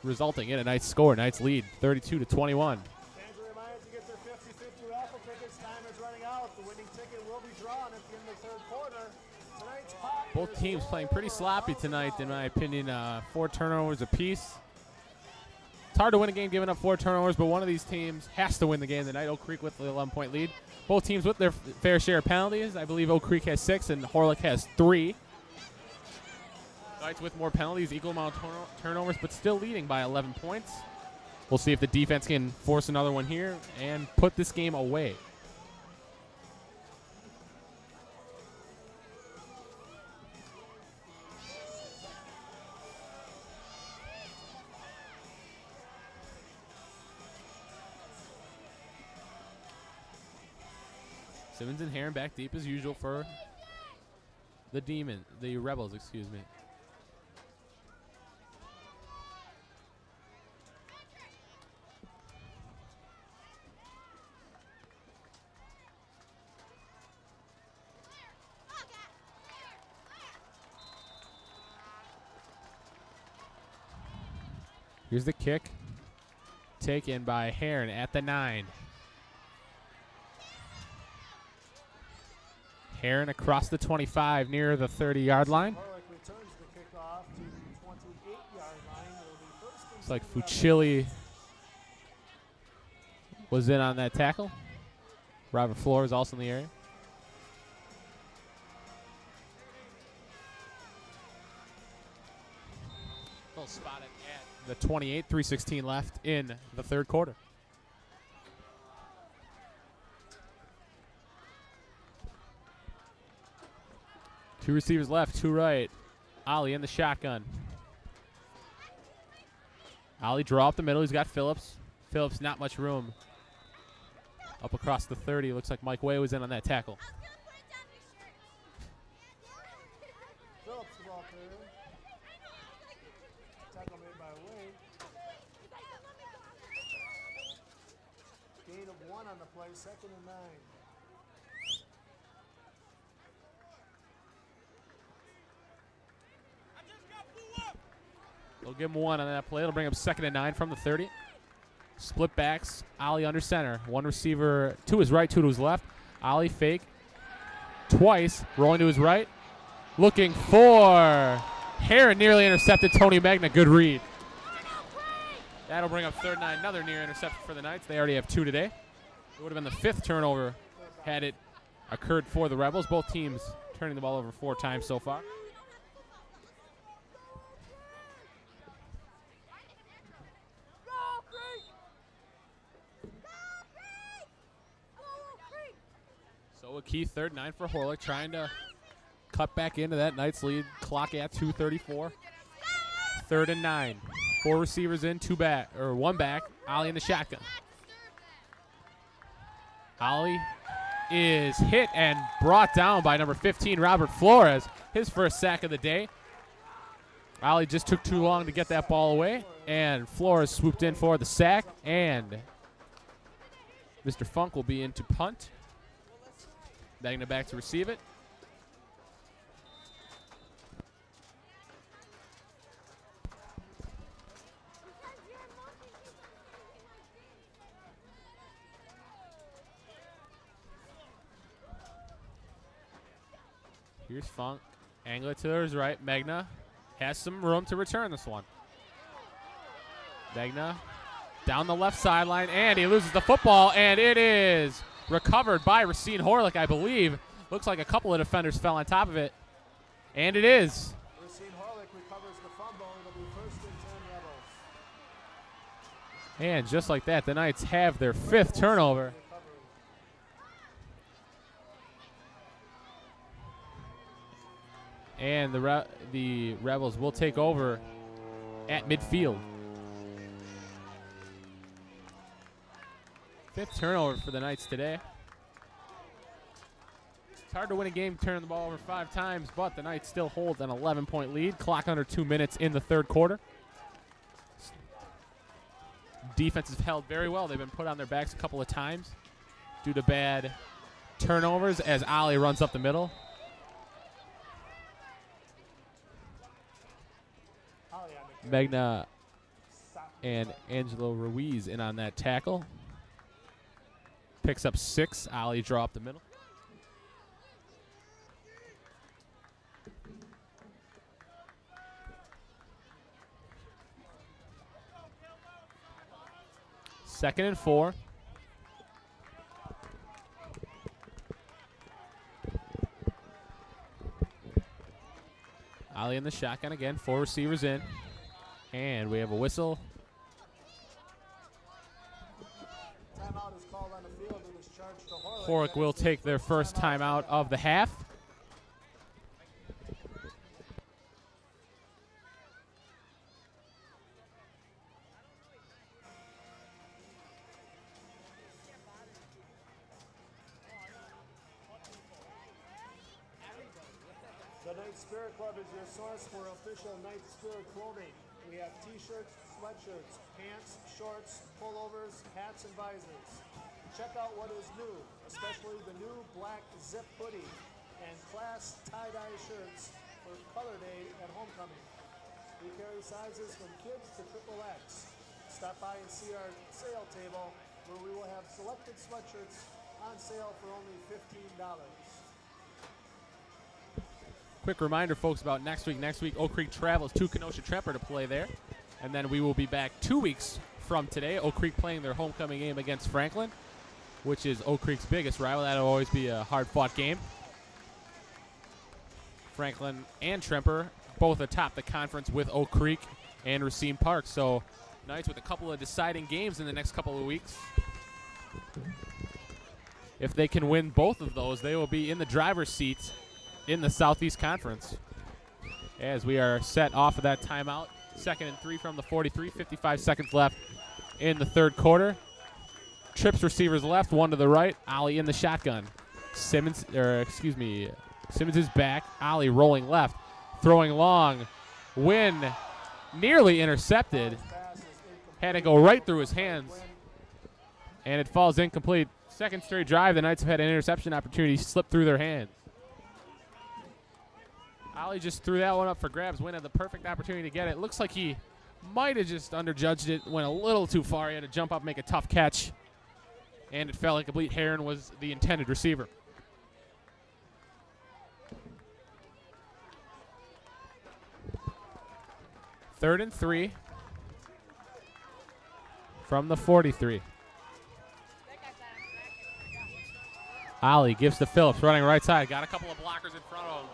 resulting in a nice score. Knights lead 32-21. Both teams playing pretty sloppy tonight, in my opinion. 4 turnovers apiece. It's hard to win a game giving up 4 turnovers, but one of these teams has to win the game tonight. Oak Creek with the 11-point lead. Both teams with their fair share of penalties. I believe Oak Creek has 6 and Horlick has 3. Knights with more penalties, equal amount of turnovers, but still leading by 11 points. We'll see if the defense can force another one here and put this game away. Simmons and Heron back deep as usual for the Rebels, excuse me. Here's the kick. Taken by Heron at the 9. Heron across the 25 near the 30-yard line. Looks like Fucilli was in on that tackle. Robert Floor is also in the area. The 28, 3:16 left in the third quarter. Two receivers left, two right. Ollie in the shotgun. Ollie draw up the middle. He's got Phillips. Phillips, not much room. Up across the 30. Looks like Mike Way was in on that tackle. Phillips the ball carrier. Tackle made by Way. Gain of 1 on the play, 2nd and 9. They'll give him 1 on that play. It'll bring up 2nd and 9 from the 30. Split backs. Ollie under center. One receiver to his right, 2 to his left. Ollie fake. Twice. Rolling to his right. Looking for Heron. Nearly intercepted Tony Magna. Good read. That'll bring up 3rd and 9. Another near interception for the Knights. They already have 2 today. It would have been the 5th turnover had it occurred for the Rebels. Both teams turning the ball over 4 times so far. So a key 3rd and 9 for Horlick, trying to cut back into that Knights lead. Clock at 2:34. 3rd and 9. 4 receivers in, 1 back. Ollie in the shotgun. Ollie is hit and brought down by number 15, Robert Flores. His first sack of the day. Ollie just took too long to get that ball away, and Flores swooped in for the sack, and Mr. Funk will be in to punt. Magna back to receive it. Here's Funk. Angle it to his right. Magna has some room to return this one. Magna down the left sideline, and he loses the football, and it is recovered by Racine Horlick, I believe. Looks like a couple of defenders fell on top of it, and it is. Racine Horlick recovers the fumble. It'll be 1st and 10 Rebels. And just like that, the Knights have their 5th turnover. And the Rebels will take over at midfield. 5th turnover for the Knights today. It's hard to win a game turning the ball over 5 times, but the Knights still hold an 11-point lead. Clock under 2 minutes in the 3rd quarter. Defense has held very well. They've been put on their backs a couple of times due to bad turnovers as Ollie runs up the middle. Magna and Angelo Ruiz in on that tackle. Picks up 6. Ollie draw up the middle. Second and 4. Ollie in the shotgun again. 4 receivers in. And we have a whistle. Timeout is called on the field. It was charged to Horlick. Horlick will take their first timeout of the half. The Knights Spirit Club is your source for official Knights Spirit clothing. We have t-shirts, sweatshirts, pants, shorts, pullovers, hats, and visors. Check out what is new, especially the new black zip hoodie and class tie-dye shirts for Color Day at homecoming. We carry sizes from kids to XXX. Stop by and see our sale table where we will have selected sweatshirts on sale for only $15. Quick reminder, folks, about next week. Next week, Oak Creek travels to Kenosha Tremper to play there. And then we will be back 2 weeks from today. Oak Creek playing their homecoming game against Franklin, which is Oak Creek's biggest rival. That'll always be a hard-fought game. Franklin and Tremper both atop the conference with Oak Creek and Racine Park. So Knights with a couple of deciding games in the next couple of weeks. If they can win both of those, they will be in the driver's seat in the Southeast Conference. As we are set off of that timeout, 2nd and 3 from the 43, 55 seconds left in the third quarter. Trips receivers left, one to the right. Ollie in the shotgun. Simmons is back. Ollie rolling left, throwing long. Wynn nearly intercepted. Had to go right through his hands, and it falls incomplete. Second straight drive, the Knights have had an interception opportunity slip through their hands. Ollie just threw that one up for grabs. Wynn had the perfect opportunity to get it. Looks like he might have just underjudged it, went a little too far. He had to jump up, make a tough catch, and it fell incomplete. Heron was the intended receiver. Third and 3 from the 43. Ollie gives to Phillips, running right side. Got a couple of blockers in front of him.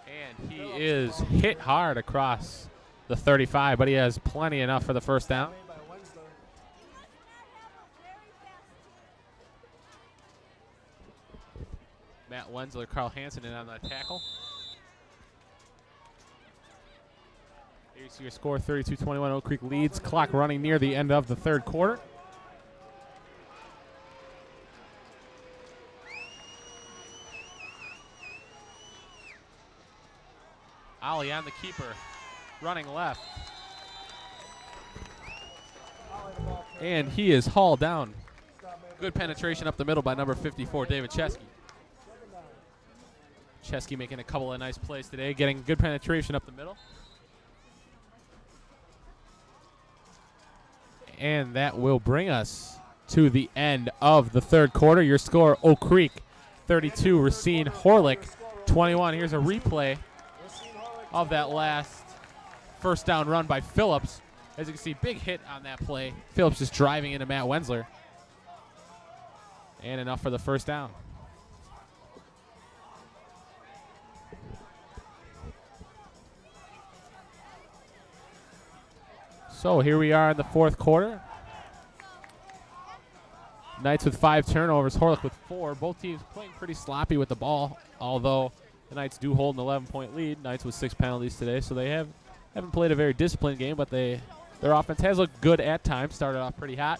And he is hit hard across the 35, but he has plenty enough for the first down. Matt Wensler, Carl Hansen in on that tackle. Here you see your score, 32-21. Oak Creek leads. Clock running near the end of the third quarter. Ollie on the keeper, running left. And he is hauled down. Good penetration up the middle by number 54, David Chesky. Chesky making a couple of nice plays today, getting good penetration up the middle. And that will bring us to the end of the third quarter. Your score, Oak Creek 32, Racine Horlick 21. Here's a replay of that last first down run by Phillips. As you can see, big hit on that play. Phillips just driving into Matt Wensler. And enough for the first down. So here we are in the fourth quarter. Knights with 5 turnovers, Horlick with 4. Both teams playing pretty sloppy with the ball, although the Knights do hold an 11-point lead. Knights with 6 penalties today, so they haven't played a very disciplined game, but their offense has looked good at times. Started off pretty hot,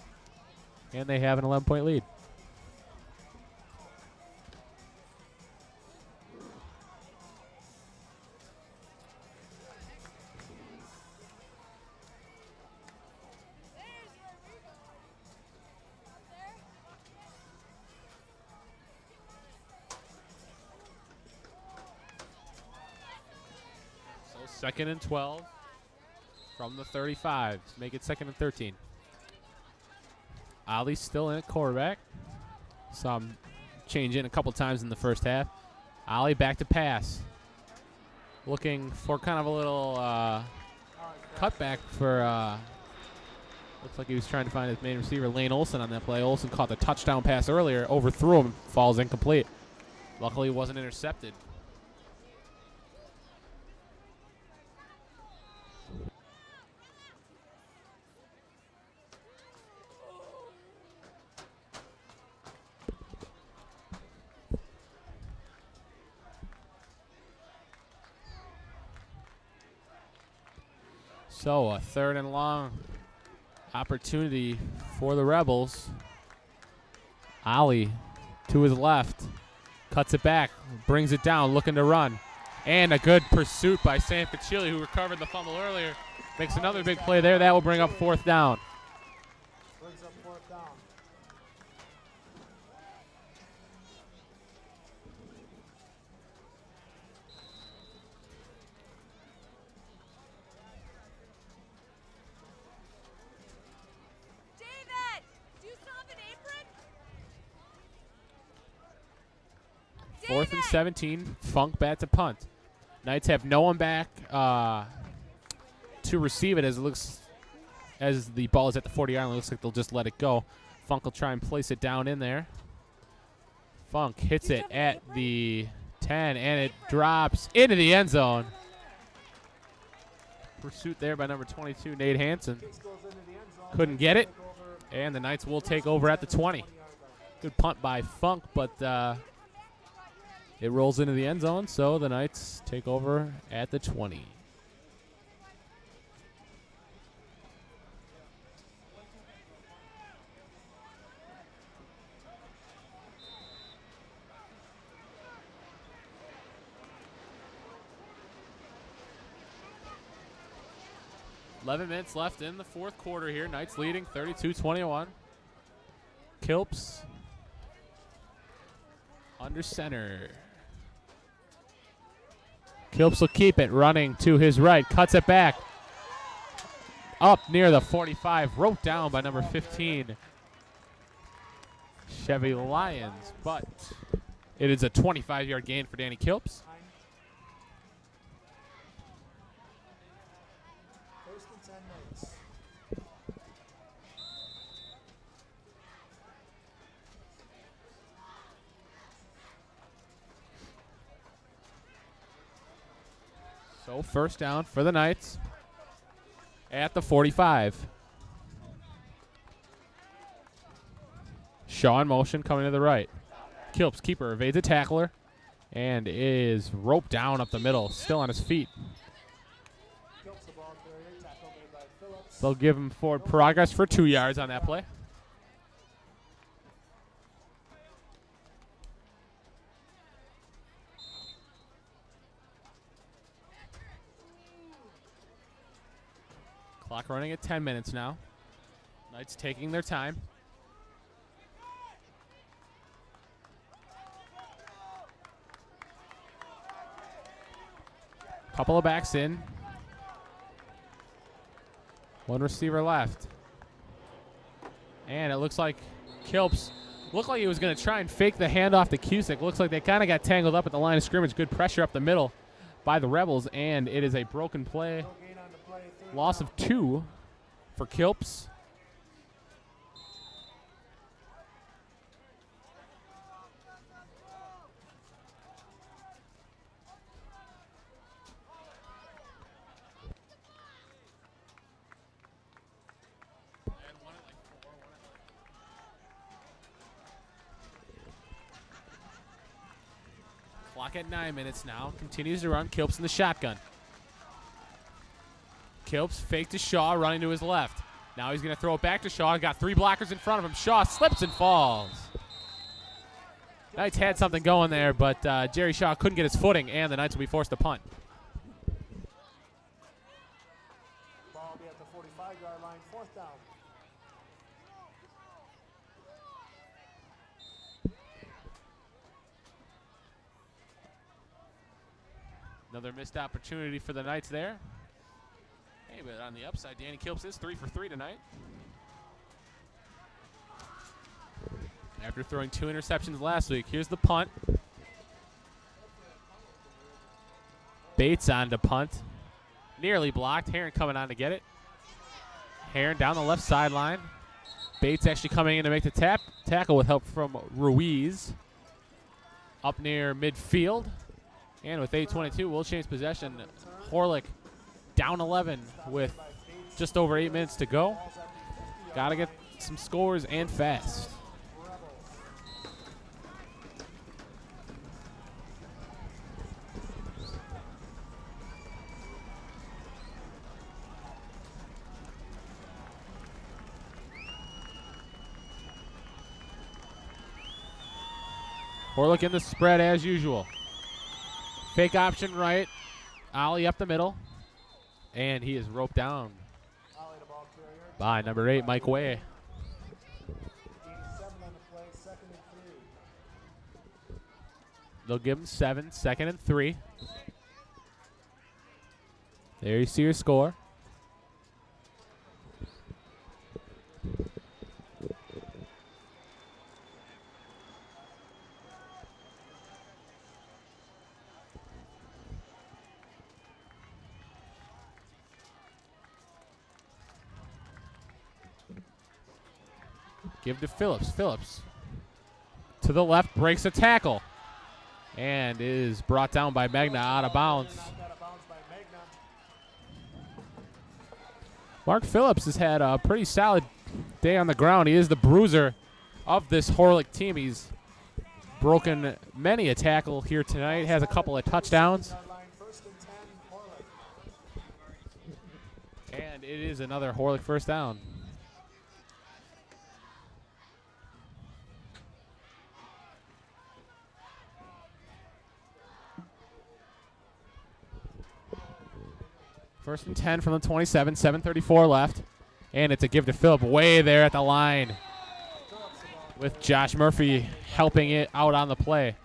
and they have an 11-point lead. Second and 12 from the 35 to make it 2nd and 13. Ollie still in at quarterback. Saw him change in a couple times in the first half. Ollie back to pass. Looking for kind of a little cutback for, looks like he was trying to find his main receiver, Lane Olson, on that play. Olson caught the touchdown pass earlier, overthrew him, falls incomplete. Luckily, he wasn't intercepted. So a 3rd and long opportunity for the Rebels. Ollie to his left, cuts it back, brings it down, looking to run. And a good pursuit by Sam Cachilli, who recovered the fumble earlier. Makes another big play there. That will bring up 4th down. Brings up 4th down. David, do you still have an apron? 4th and 17. Funk bat to punt. Knights have no one back to receive it as the ball is at the 40-yard line. Looks like they'll just let it go. Funk will try and place it down in there. Funk hits it at the 10, and it drops into the end zone. pursuit there by number 22, Nate Hansen. Couldn't get it, and the Knights will take over at the 20. Good punt by Funk, but it rolls into the end zone, so the Knights take over at the 20. Minutes left in the fourth quarter here. Knights leading 32-21. Kilps under center. Kilps will keep it, running to his right, cuts it back. Up near the 45, roped down by number 15, Chevy Lions, but it is a 25-yard gain for Danny Kilps. So first down for the Knights at the 45. Shaw in motion, coming to the right. Kilps, keeper, evades a tackler and is roped down up the middle, still on his feet. They'll give him forward progress for 2 yards on that play. Clock running at 10 minutes now. Knights taking their time. Couple of backs in. One receiver left. And it looks like Kilps looked like he was going to try and fake the handoff to Cusick. Looks like they kind of got tangled up at the line of scrimmage. Good pressure up the middle by the Rebels, and it is a broken play. Loss of 2 for Kilps. Clock at 9 minutes now. Continues to run. Kilps in the shotgun. Kilps fake to Shaw, running to his left. Now he's going to throw it back to Shaw. Got 3 blockers in front of him. Shaw slips and falls. Knights had something going there, but Jerry Shaw couldn't get his footing, and the Knights will be forced to punt. Ball will be at the 45-yard line, 4th down. Another missed opportunity for the Knights there. Hey, but on the upside, Danny Kilps is 3 for 3 tonight. After throwing 2 interceptions last week, here's the punt. Bates on to punt. Nearly blocked. Heron coming on to get it. Heron down the left sideline. Bates actually coming in to make the tackle with help from Ruiz. Up near midfield. And with 8:22, we'll change possession. Horlick down 11 with just over 8 minutes to go. Got to get some scores and fast. Horlick in the spread as usual. Fake option right. Ollie up the middle. And he is roped down by number 8, Mike Way. 87 on the play, 2nd and 3. They'll give him 7, 2nd and 3. There you see your score. Give to Phillips. Phillips to the left, breaks a tackle, and is brought down by Magna out of bounds. Mark Phillips has had a pretty solid day on the ground. He is the bruiser of this Horlick team. He's broken many a tackle here tonight, has a couple of touchdowns. And it is another Horlick first down. First and 10 from the 27, 7:34 left. And it's a give to Phillip way there at the line with Josh Murphy helping it out on the play.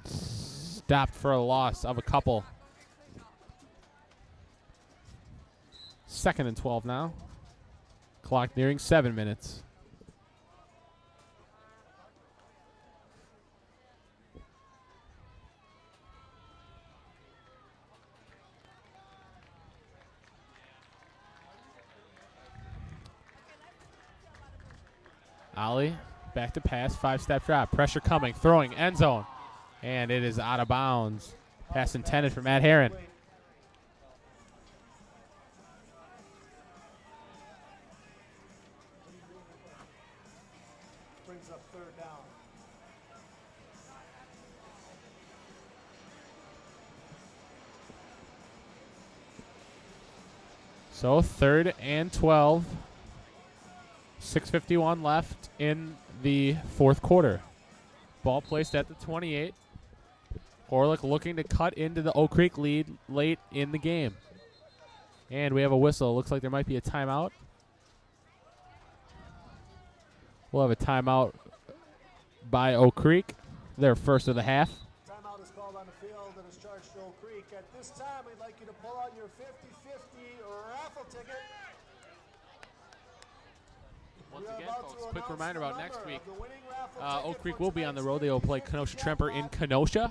Stopped for a loss of a couple. Second and 12 now. Clock nearing 7 minutes. Ollie, back to pass, 5-step drop, pressure coming, throwing, end zone. And it is out of bounds. Pass intended for Matt Herron. Brings up third down. So 3rd and 12. 6:51 left in the fourth quarter. Ball placed at the 28. Horlick looking to cut into the Oak Creek lead late in the game. And we have a whistle. Looks like there might be a timeout. We'll have a timeout by Oak Creek, their first of the half. Timeout is called on the field and is charged to Oak Creek. At this time, we'd like you to pull out your 50-50 raffle ticket. Once again, folks, quick reminder about next week. Oak Creek will be on the road. They will play Kenosha-Tremper in Kenosha.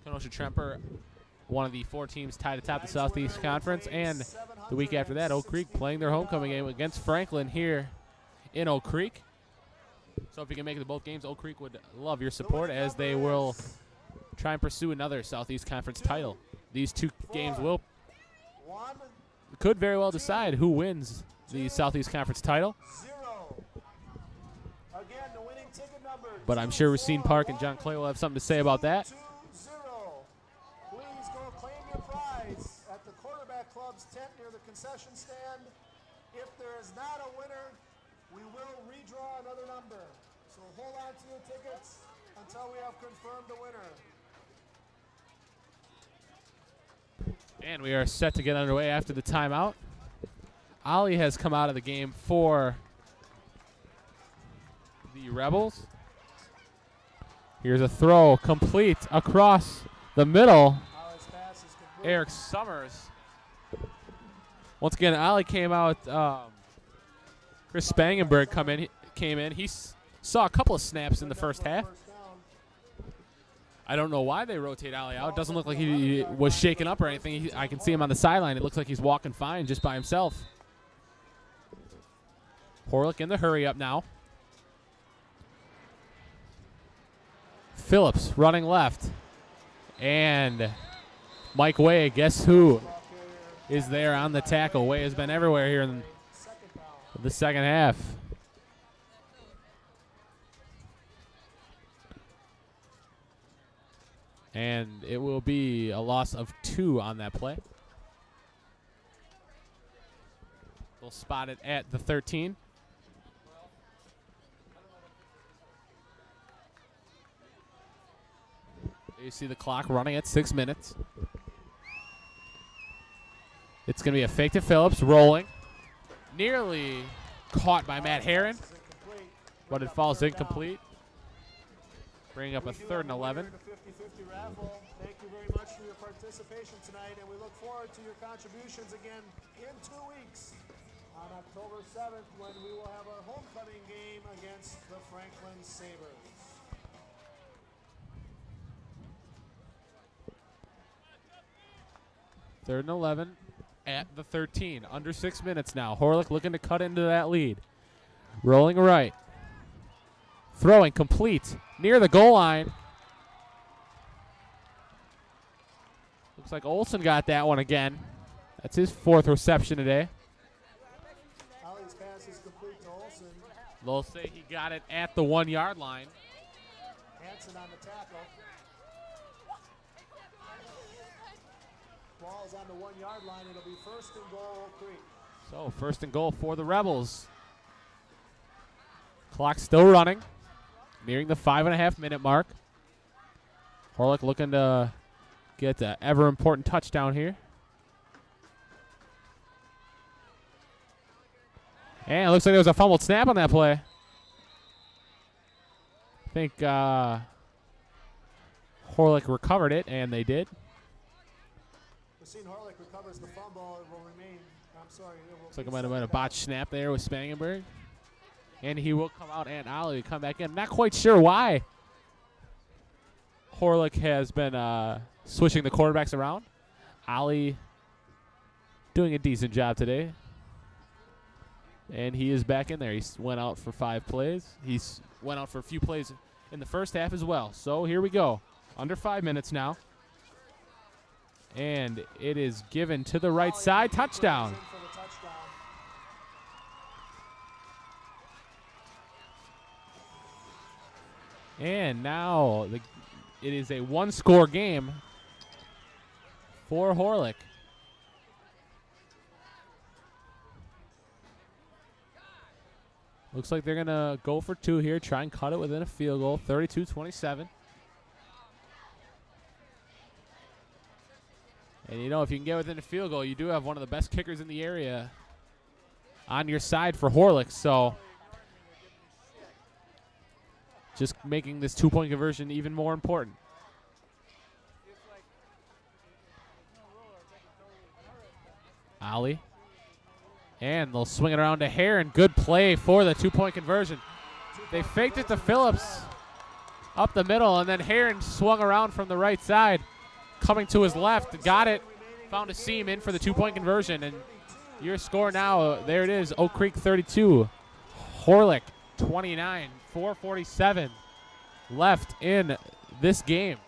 Kenosha-Tremper, one of the 4 teams tied atop the Southeast Conference. And the week after that, Oak Creek playing their homecoming game against Franklin here in Oak Creek. So if you can make it to both games, Oak Creek would love your support as they will try and pursue another Southeast Conference title. These 2 games could very well decide who wins the Southeast Conference title. But I'm sure Racine Park and John Clay will have something to say about that. Please go claim your prize at the quarterback club's tent near the concession stand. If there is not a winner, we will redraw another number. So hold on to your tickets until we have confirmed the winner. And we are set to get underway after the timeout. Ollie has come out of the game for the Rebels. Here's a throw complete across the middle. Eric Summers. Once again, Ollie came out. Chris Spangenberg came in. He saw a couple of snaps in the first half. I don't know why they rotate Ollie out. It doesn't look like he was shaken up or anything. I can see him on the sideline. It looks like he's walking fine just by himself. Horlick in the hurry up now. Phillips running left. And Mike Way, guess who is there on the tackle? Way has been everywhere here in the second half. And it will be a loss of 2 on that play. We'll spot it at the 13. You see the clock running at 6 minutes. It's going to be a fake to Phillips, rolling. Nearly caught by Matt Herron, but it falls incomplete. Bringing up a 3rd and 11. Thank you very much for your participation tonight, and we look forward to your contributions again in 2 weeks on October 7th when we will have our homecoming game against the Franklin Sabres. Third and 11 at the 13. Under 6 minutes now. Horlick looking to cut into that lead. Rolling right. Throwing complete near the goal line. Looks like Olsen got that one again. That's his 4th reception today. Ali's pass is complete to Olsen. They'll say he got it at the 1-yard line. Hanson on the tackle. Ball's on the 1-yard line. It'll be 1st and goal, Oak Creek. So 1st and goal for the Rebels. Clock still running, nearing the 5.5-minute mark. Horlick looking to get the ever important touchdown here. And it looks like there was a fumbled snap on that play. I think Horlick recovered it, and they did. Racine Horlick recovers the fumble. It will remain. I'm sorry. Looks like it might have been a botched snap there with Spangenberg. And he will come out, and Ali will come back in. Not quite sure why Horlick has been switching the quarterbacks around. Ali doing a decent job today. And he is back in there. He went out for 5 plays. He went out for a few plays in the first half as well. So here we go. Under 5 minutes now. And it is given to the right side. Touchdown. And now it is a 1-score game for Horlick. Looks like they're going to go for 2 here, try and cut it within a field goal, 32-27. And, you know, if you can get within a field goal, you do have one of the best kickers in the area on your side for Horlick. So just making this 2-point conversion even more important. Ali. And they'll swing it around to Heron. Good play for the 2-point conversion. They faked it to Phillips up the middle, and then Heron swung around from the right side, coming to his left. Got it. Found a seam in for the 2-point conversion. And your score now, there it is, Oak Creek 32. Horlick 29. 4:47 left in this game.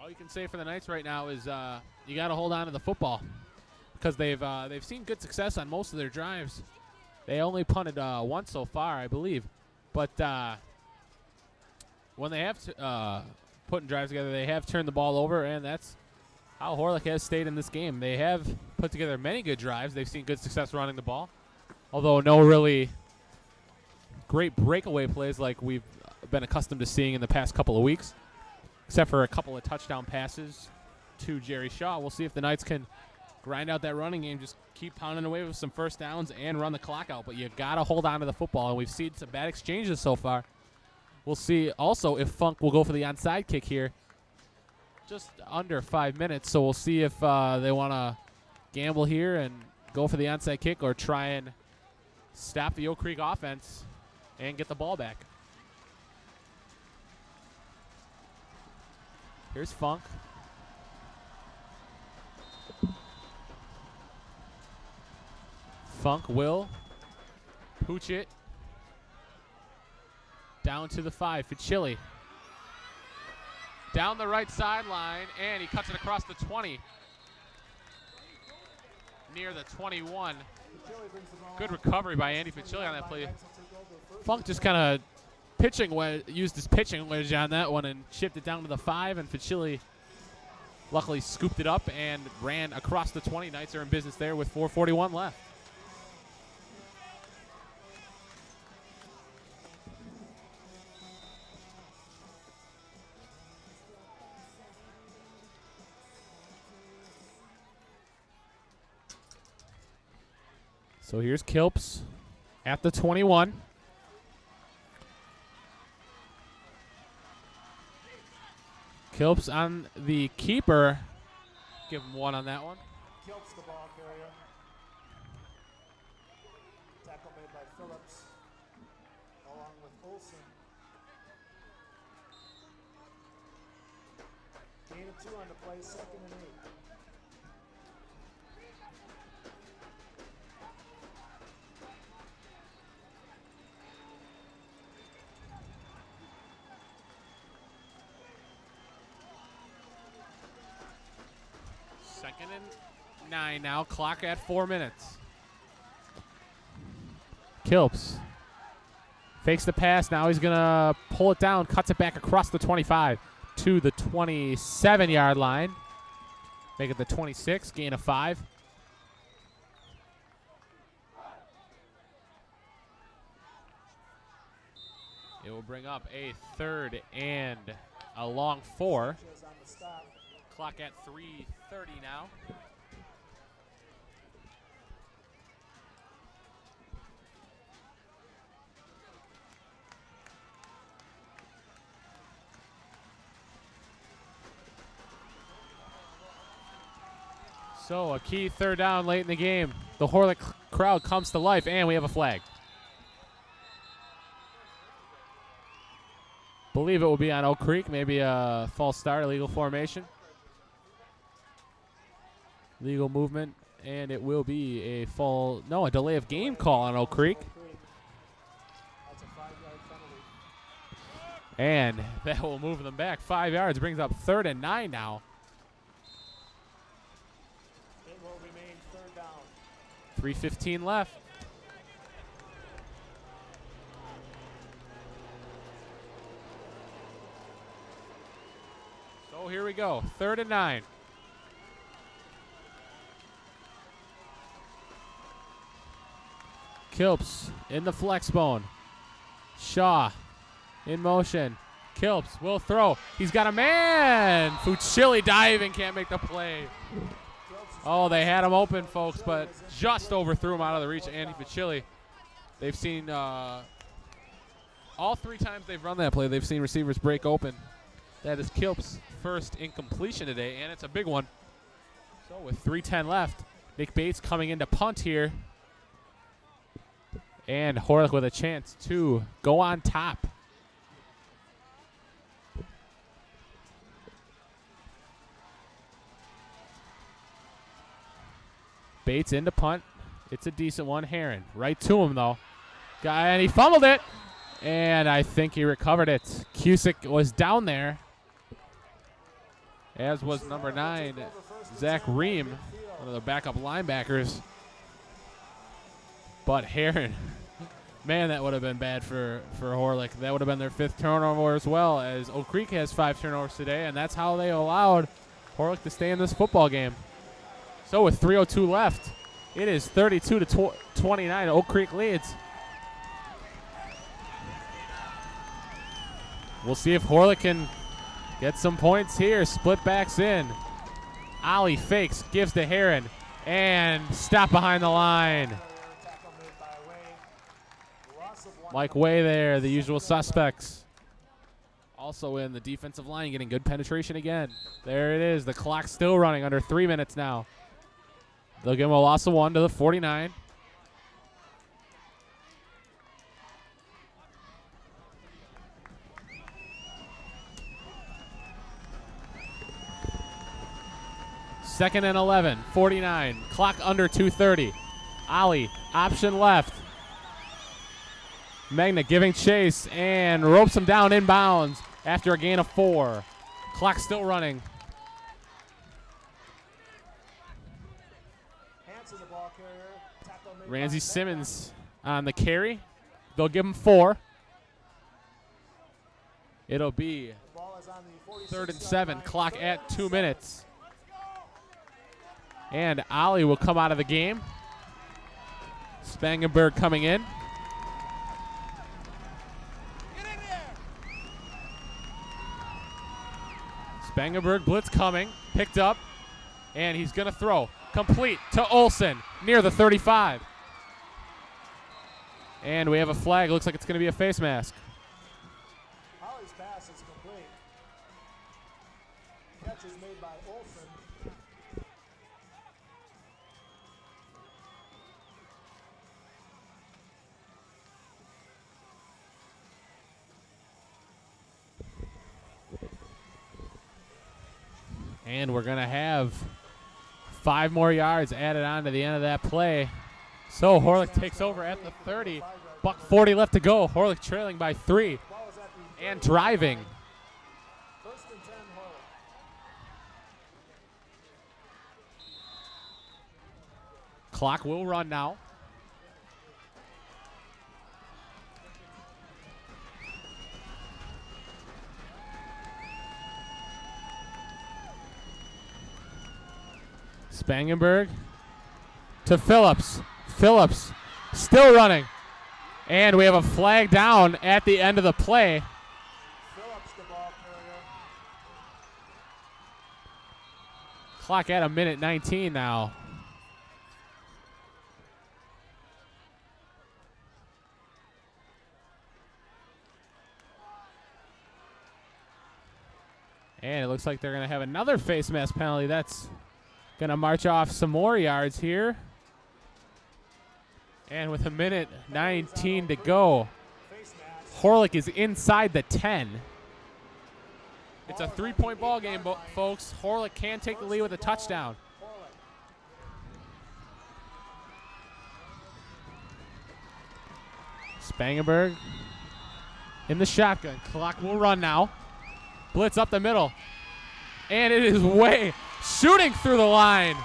All you can say for the Knights right now is you got to hold on to the football because they've seen good success on most of their drives. They only punted once so far, I believe, but when they have putting drives together, they have turned the ball over, and that's how Horlick has stayed in this game. They have put together many good drives. They've seen good success running the ball, although no really great breakaway plays like we've been accustomed to seeing in the past couple of weeks, except for a couple of touchdown passes to Jerry Shaw. We'll see if the Knights can grind out that running game, just keep pounding away with some first downs and run the clock out. But you got to hold on to the football, and we've seen some bad exchanges so far. We'll see also if Funk will go for the onside kick here. Just under 5 minutes, so we'll see if they want to gamble here and go for the onside kick or try and stop the Oak Creek offense and get the ball back. Here's Funk. Funk will pooch it down to the 5 for Chili. Down the right sideline, and he cuts it across the 20. Near the 21. Good recovery by Andy Ficilli on that play. Funk just kind of used his pitching wedge on that one and chipped it down to the 5, and Ficilli luckily scooped it up and ran across the 20. Knights are in business there with 4:41 left. So here's Kilps at the 21. Kilps on the keeper. Give him 1 on that one. Kilps the ball carrier. Tackle made by Phillips along with Olsen. Gain of 2 on the play, 2nd and 8. and 9 now. Clock at 4 minutes. Kilps fakes the pass. Now he's going to pull it down, cuts it back across the 25 to the 27-yard line. Make it the 26, gain of 5. It will bring up a 3rd and a long 4. Clock at 3:30 now. So a key 3rd down late in the game. The Horlick crowd comes to life, and we have a flag. Believe it will be on Oak Creek, maybe a false start, illegal formation. Legal movement, and it will be a a delay of game call on Oak Creek. That's a 5-yard penalty. And that will move them back 5 yards, brings up 3rd and 9 now. It will remain 3rd down. 3:15 left. So here we go, 3rd and 9. Kilps in the flex bone. Shaw in motion. Kilps will throw. He's got a man. Fucilli diving, can't make the play. Oh, they had him open, folks, but just overthrew him out of the reach of Andy Fucilli. They've seen all 3 times they've run that play, they've seen receivers break open. That is Kilps' first incompletion today, and it's a big one. So with 3:10 left, Nick Bates coming in to punt here. And Horlick with a chance to go on top. Bates into punt. It's a decent one. Heron right to him, though. And he fumbled it. And I think he recovered it. Cusick was down there, as was number 9, Zach Ream, one of the backup linebackers. But Heron, man, that would have been bad for Horlick. That would have been their 5th turnover as well, as Oak Creek has 5 turnovers today, and that's how they allowed Horlick to stay in this football game. So with 3:02 left, it is 32-29. Oak Creek leads. We'll see if Horlick can get some points here. Split backs in. Ollie fakes, gives to Heron, and stop behind the line. Mike Way there, the usual suspects. Also in the defensive line, getting good penetration again. There it is. The clock's still running, under 3 minutes now. They'll give him a loss of 1 to the 49. Second and 11, 49. Clock under 2:30. Ollie, option left. Magna giving chase and ropes him down inbounds after a gain of 4. Clock still running. Ramsey Simmons on the carry. They'll give him 4. It'll be 3rd and 7. Clock at 2 minutes. And Ollie will come out of the game. Spangenberg coming in. Spangenberg blitz coming, picked up, and he's going to throw. Complete to Olsen near the 35. And we have a flag. Looks like it's going to be a face mask. Ollie's pass is complete. Catch is made by Olsen. And we're going to have 5 more yards added on to the end of that play. So Horlick takes over at the 30. $1:40 left to go. Horlick trailing by 3 and driving. Clock will run now. Spangenberg to Phillips. Phillips still running. And we have a flag down at the end of the play. Phillips, the ball carrier. Clock at 1:19 now. And it looks like they're going to have another face mask penalty. That's going to march off some more yards here. And with 1:19 to go, Horlick is inside the 10. It's a 3-point ball game, folks. Horlick can take the lead with a touchdown. Spangenberg in the shotgun. Clock will run now. Blitz up the middle. And it is way shooting through the line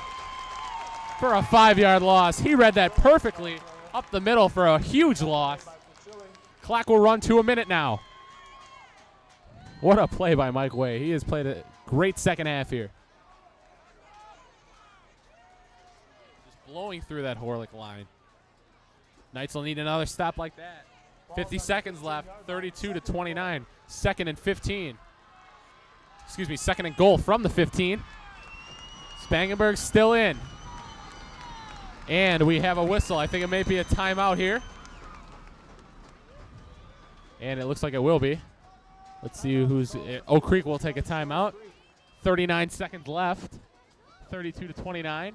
for a 5-yard loss. He read that perfectly up the middle for a huge loss. Clock will run to a minute now. What a play by Mike Way. He has played a great second half here. Just blowing through that Horlick line. Knights will need another stop like that. 50 seconds left, 32-29. Second and 15. Excuse me, second and goal from the 15. Spangenberg still in. And we have a whistle. I think it may be a timeout here. And it looks like it will be. Let's see who's... Oak Creek will take a timeout. 39 seconds left. 32-29.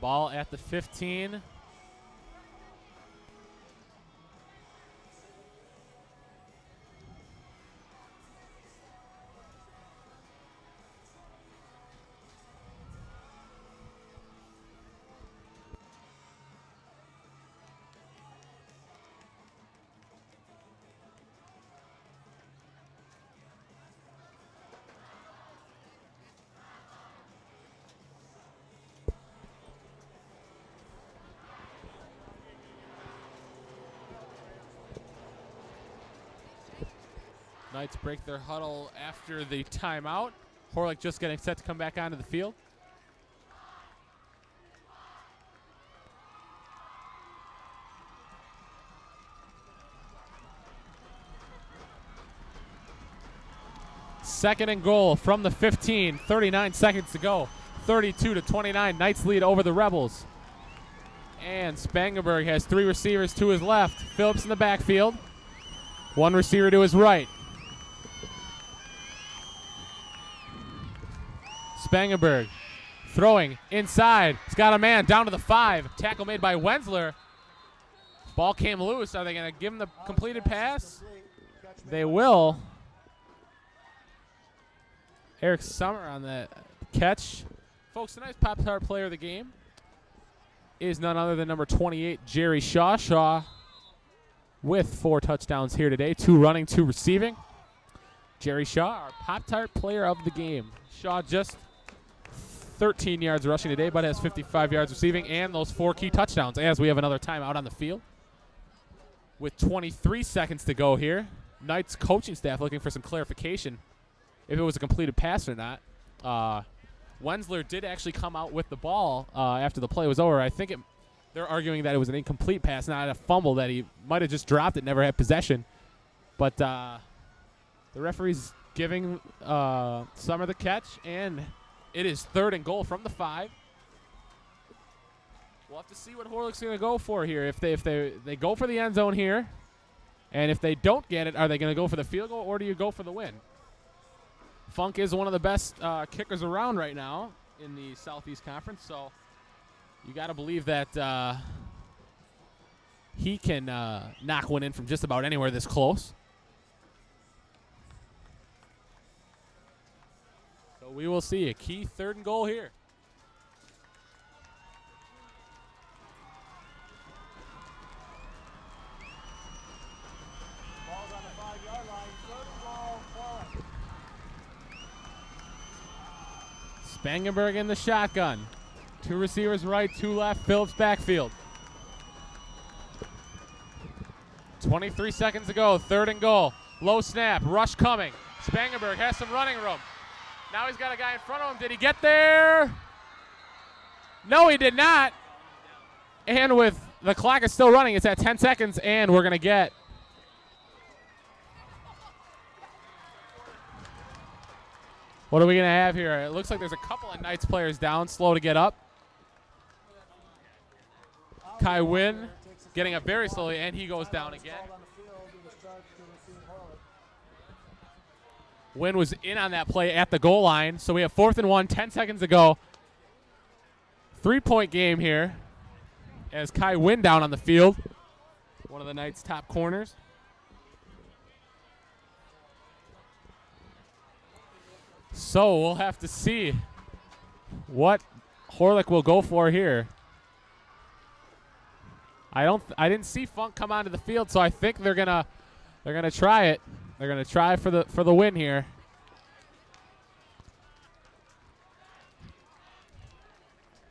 Ball at the 15. Knights break their huddle after the timeout. Horlick just getting set to come back onto the field. Second and goal from the 15. 39 seconds to go. 32-29. Knights lead over the Rebels. And Spangenberg has 3 receivers to his left. Phillips in the backfield. 1 receiver to his right. Spangenberg throwing inside. He's got a man down to the 5. Tackle made by Wensler. Ball came loose. Are they going to give him the completed pass? They will. Eric Summer on that catch. Folks, tonight's Pop-Tart player of the game is none other than number 28, Jerry Shawshaw, with 4 touchdowns here today. 2 running, 2 receiving. Jerry Shaw, our Pop-Tart player of the game. Shaw just 13 yards rushing today, but has 55 yards receiving and those 4 key touchdowns, as we have another timeout on the field. With 23 seconds to go here, Knights coaching staff looking for some clarification if it was a completed pass or not. Wensler did actually come out with the ball after the play was over. I think they're arguing that it was an incomplete pass, not a fumble, that he might have just dropped it, never had possession. But the referee's giving Summer the catch, and it is 3rd and goal from the 5. We'll have to see what Horlick's going to go for here. If they go for the end zone here, and if they don't get it, are they going to go for the field goal, or do you go for the win? Funk is one of the best kickers around right now in the Southeast Conference, so you got to believe that he can knock one in from just about anywhere this close. So we will see a key 3rd and goal here. Ball's on the 5-yard line. 3rd and goal, Horlick. Spangenberg in the shotgun. 2 receivers right, 2 left, Phillips backfield. 23 seconds to go, 3rd and goal. Low snap, rush coming. Spangenberg has some running room. Now he's got a guy in front of him. Did he get there? No, he did not. And with the clock is still running, it's at 10 seconds, and we're going to get what are we going to have here? It looks like there's a couple of Knights players down, slow to get up. Kai Wynn getting up very slowly, and he goes down again. Wynn was in on that play at the goal line, so we have 4th and 1, 10 seconds to go. 3-point game here as Kai Wynn down on the field, one of the Knights' top corners. So we'll have to see what Horlick will go for here. I didn't see Funk come onto the field, so I think they're gonna try it. They're gonna try for the win here.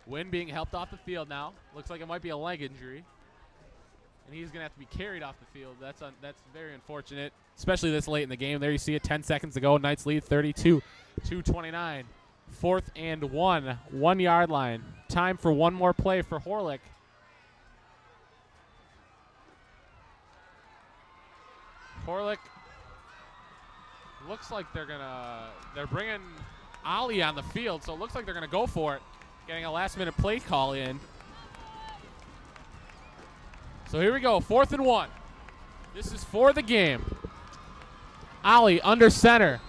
Wynn being helped off the field now. Looks like it might be a leg injury, and he's gonna have to be carried off the field. That's very unfortunate, especially this late in the game. There you see it, 10 seconds to go. Knights lead 32-29. 4th and 1, 1 yard line. Time for one more play for Horlick. Horlick looks like they're bringing Ali on the field, so it looks like they're gonna go for it. Getting a last-minute play call in. So here we go, 4th and 1. This is for the game. Ali under center,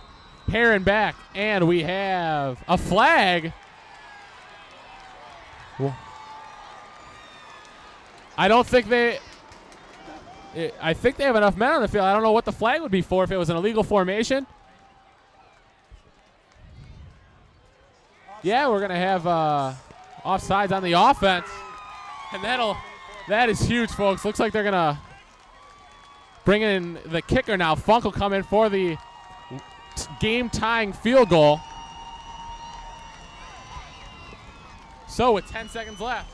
Heron back, and we have a flag. I don't think I think they have enough men on the field. I don't know what the flag would be for if it was an illegal formation. Yeah, we're going to have offsides on the offense. And that is huge, folks. Looks like they're going to bring in the kicker now. Funk will come in for the game-tying field goal. So with 10 seconds left,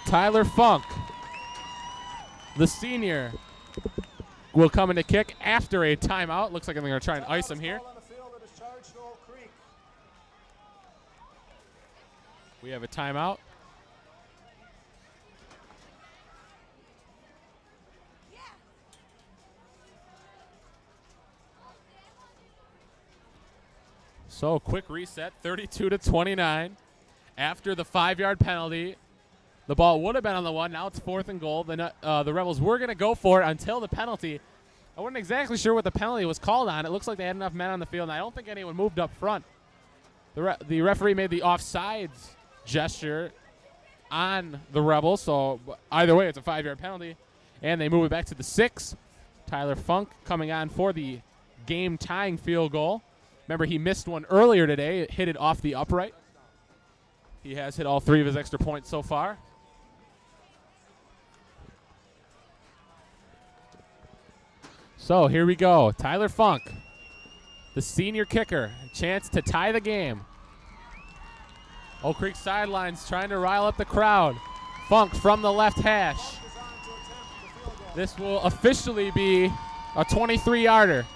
Tyler Funk, the senior, will come in to kick after a timeout. Looks like they're going to try and ice him here. We have a timeout. So quick reset, 32-29. After the 5-yard penalty, the ball would have been on the 1. Now it's 4th and goal. The Rebels were going to go for it until the penalty. I wasn't exactly sure what the penalty was called on. It looks like they had enough men on the field, and I don't think anyone moved up front. The referee made the offsides gesture on the Rebels, so either way, it's a 5-yard penalty, and they move it back to the 6. Tyler Funk coming on for the game-tying field goal. Remember, he missed one earlier today. It hit it off the upright. He has hit all 3 of his extra points so far. So here we go. Tyler Funk, the senior kicker, a chance to tie the game. Oak Creek sidelines trying to rile up the crowd. Funk from the left hash. This will officially be a 23-yarder.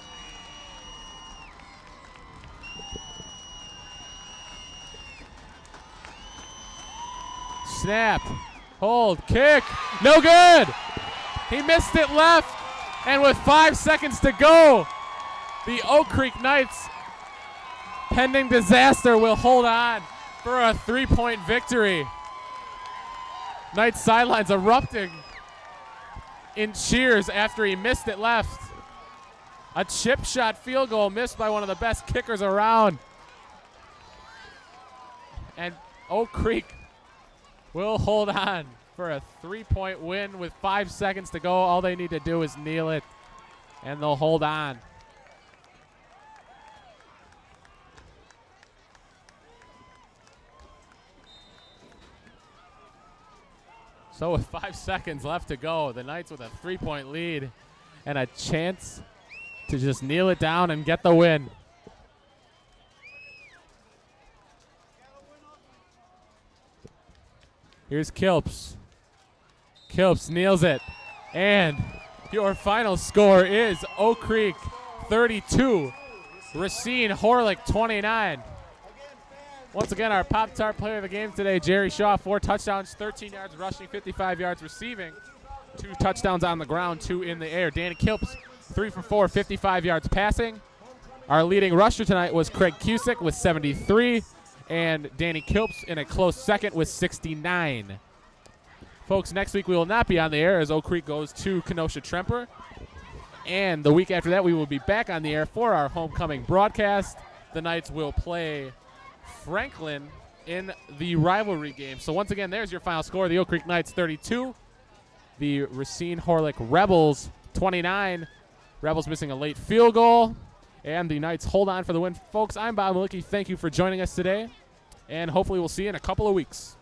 Snap, hold, kick, no good. He missed it left, and with 5 seconds to go, the Oak Creek Knights, pending disaster, will hold on for a 3-point victory. Knights sidelines erupting in cheers after he missed it left. A chip shot field goal missed by one of the best kickers around. And Oak Creek will hold on for a 3-point win with 5 seconds to go. All they need to do is kneel it, and they'll hold on. So with 5 seconds left to go, the Knights with a 3-point lead and a chance to just kneel it down and get the win. Here's Kilps. Kilps nails it. And your final score is Oak Creek 32, Racine Horlick 29. Once again, our Pop-Tart player of the game today, Jerry Shaw, 4 touchdowns, 13 yards rushing, 55 yards receiving. 2 touchdowns on the ground, 2 in the air. Danny Kilps, 3 for 4, 55 yards passing. Our leading rusher tonight was Craig Cusick with 73, and Danny Kilps in a close second with 69. Folks, next week we will not be on the air as Oak Creek goes to Kenosha-Tremper. And the week after that, we will be back on the air for our homecoming broadcast. The Knights will play Franklin in the rivalry game. So once again, there's your final score. The Oak Creek Knights 32. The Racine Horlick Rebels 29. Rebels missing a late field goal. And the Knights hold on for the win. Folks, I'm Bob Malicki. Thank you for joining us today. And hopefully we'll see you in a couple of weeks.